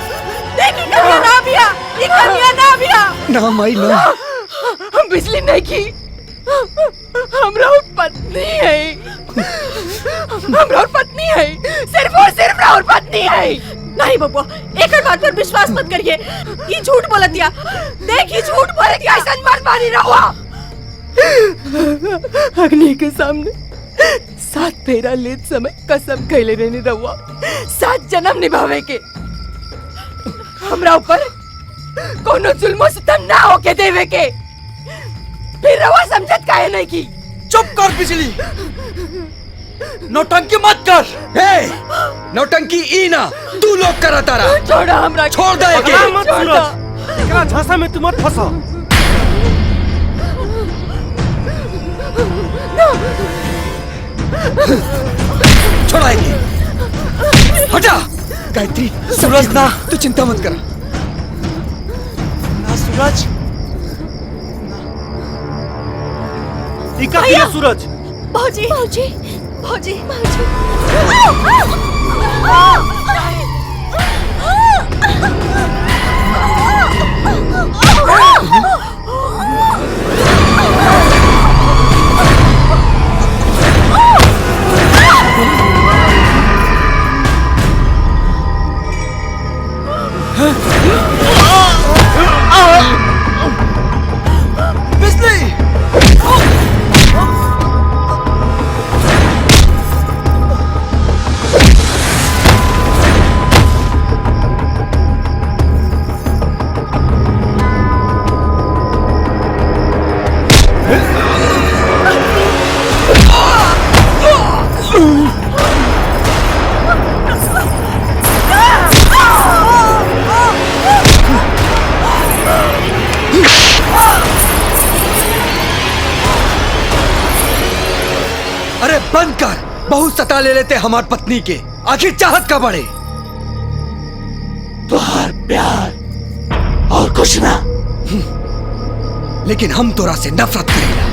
देख ई कन्या ना बिया, ई कन्या ना बिया। ना माई ना, हम बिजली नहीं की, हमरा और पत्नी है, हमरा और पत्नी है, सिर्फ और सिर्फ और पत्नी है। नहीं बबुआ, एक बात पर विश्वास मत करिए, ये झूठ बोल दिया। देख ये झूठ बोल दिया, ऐसा मत मानी रहुआ। अग्नि के सामने 7 फेरा लेत समय कसम खैले रहने रहुआ, 7 जन्म निभावे के। हमरा ऊपर कोनो जुल्म सितम ना होके देवे के। फिर रहुआ समझत काहे नहीं की? चुप कर बिजली, नौटंकी मत कर। हे नौटंकी ई ना तू लोग करा तारा। छोड़ा हमरा, छोड़ दे के। मत सूरज, एकरा झांसा में तू मत फंसा। गायत्री सूरज ना तू चिंता मत कर ना सूरज भैया सूरज भौजी भौजी भौजी भौजी अरे बंद कर, बहुत सता ले लेते हमार पत्नी के, आखिर चाहत का बड़े। तुहार प्यार और कुछ ना। लेकिन हम तोरा से नफरत करेला।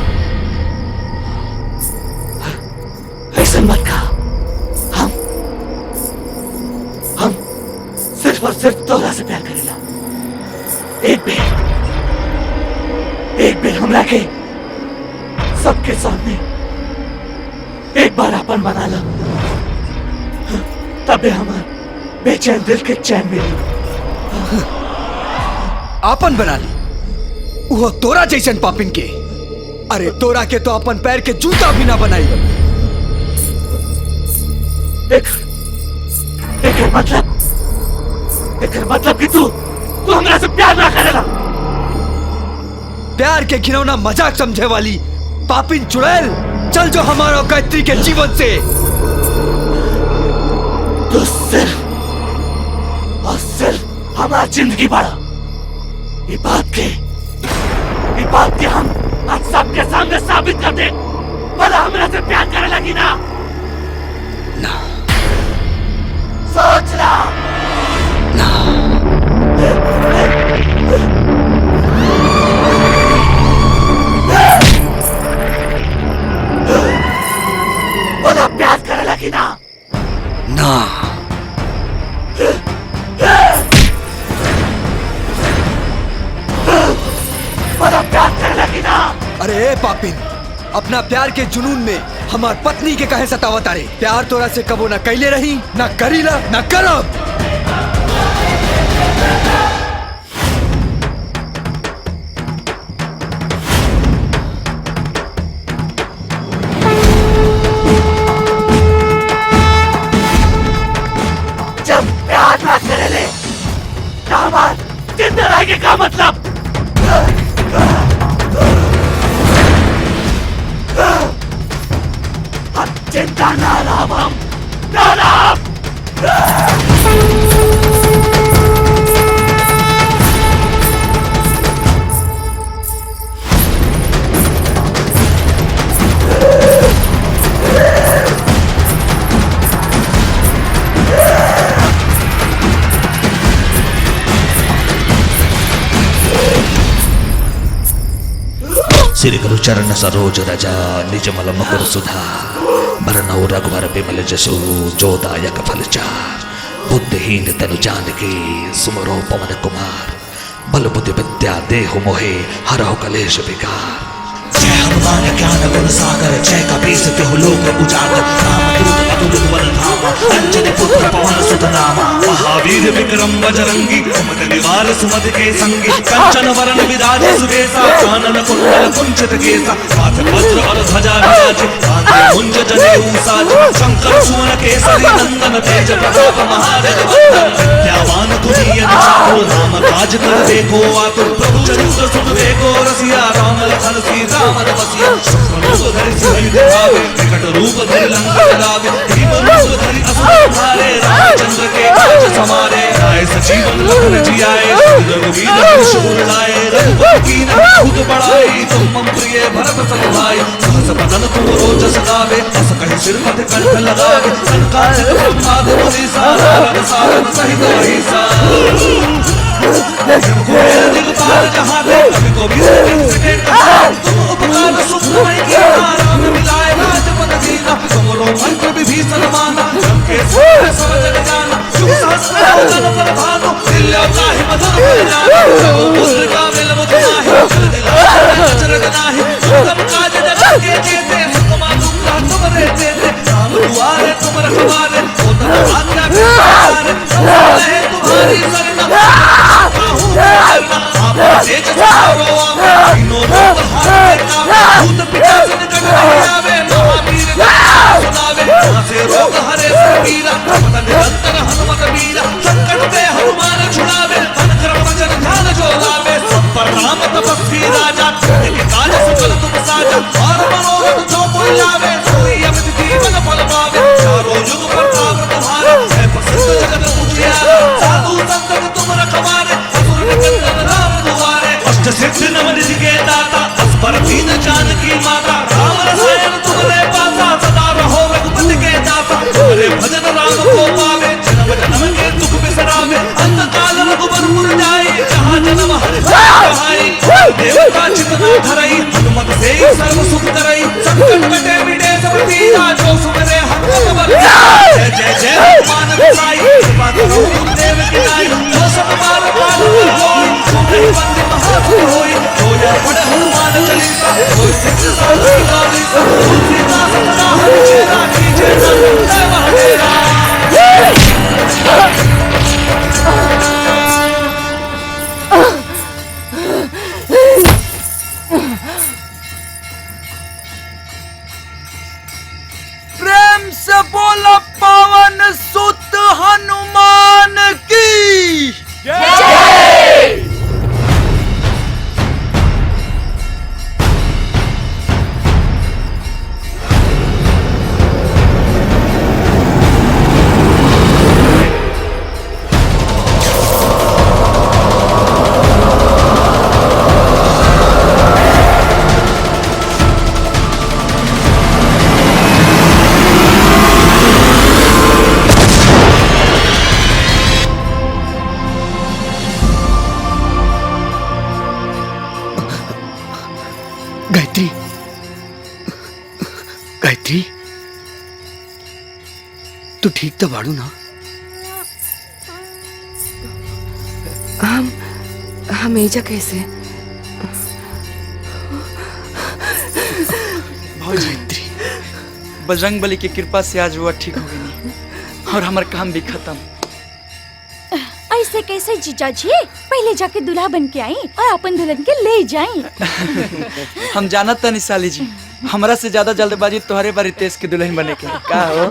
ऐसा मत कहा। हम सिर्फ और सिर्फ तोरा से प्यार करेला। एक बेर हमरा के सबके सामने एक बार अपन बना लो, तबे हमार बेचैन दिल के चैन मिली। आपन बना ली, वो तोरा जैसन पापिन के। अरे तोरा के तो अपन पैर के जूता भी ना बनाई। एकर मतलब कि तू हमरा से प्यार ना करेला। प्यार के घिनौना मजाक समझे वाली पापिन चुड़ैल, चल जो हमारा गायत्री के जीवन से। तू सिर्फ और सिर्फ हमारी जिंदगी बढ़ा। ये बात के हम आज सबके सामने साबित कर दे। भला हमरा से प्यार करे लगी ना। सोच ला। भला प्यार करे लगी ना। भला प्यार करे लगी ना। अरे ए पापिन, अपना प्यार के जुनून में हमार पत्नी के कहे सतावत आरे। प्यार तोरा से कबो ना कैले रही, ना करीला, ना करब। जब प्यार ना करे ले, हमार जिंदा रहेंगे का मतलब? हम चिंता ना लाभ, हम ना लाभ। श्री गुरु चरण सरोज रजा निज मल मकुर सुधा बरनौ रघुवर बिमल जसु जो दायक फल चार। बुद्धिहीन तनु जानकी सुमरो पवन कुमार बल बुद्धि विद्या देहु मोहे हरहु कलेश विकार। जय हनुमान ज्ञान गुण सागर जय कपीस तिहु लोक उजागर रामदूत अतुलित बल धामा अंजनी पुत्र पवन सुत नामा। महावीर विक्रम बजरंगी कुमति निवार सुमति के संगी कंचन वरण विराज सुबेसा कानन कुंडल कुंचित केसा हाथ वज्र और ध्वजा विराज कांधे मुंज जनेऊ साज शंकर सुवन केसरी नंदन तेज प्रताप महाजन वंदन विद्यावान तुरीय चातुर राम काज कर देखो आतुर प्रभु चरित्र सुन देखो रसिया राम लखन सीता मन बसिया शुक्र रूप धरि सिंह दिखावे विकट रूप धरि लंक जलावे भीम रूप धरि असुर मारे रामचंद्र के काज समारे आए सजीवन लखन जियाए रघुवीर हर्ष लाए रघुपति कीन्ह बहुत बड़ाई तुम मम प्रिय भरत सम भाई सहस बदन तुम रोजस गावे अस कहि सिर मध्य कंठ लगावे संकालिक प्रेम से बोला पावन सुत हनुमान की जय। गायत्री, गायत्री, तू ठीक तो बाड़ू ना? हम एजा कैसे? गायत्री, बजरंग बली की कृपा से आज वो ठीक हो गई और हमारा काम भी खत्म। ऐसे कैसे जीजा जी? पहले जाके दूल्हा बन के आई और अपन दुल्हन के ले जाई। हम जानत तनी साली जी, हमरा से ज्यादा जल्दबाजी तुम्हारे बारी तेज के दुल्हन बने के का हो?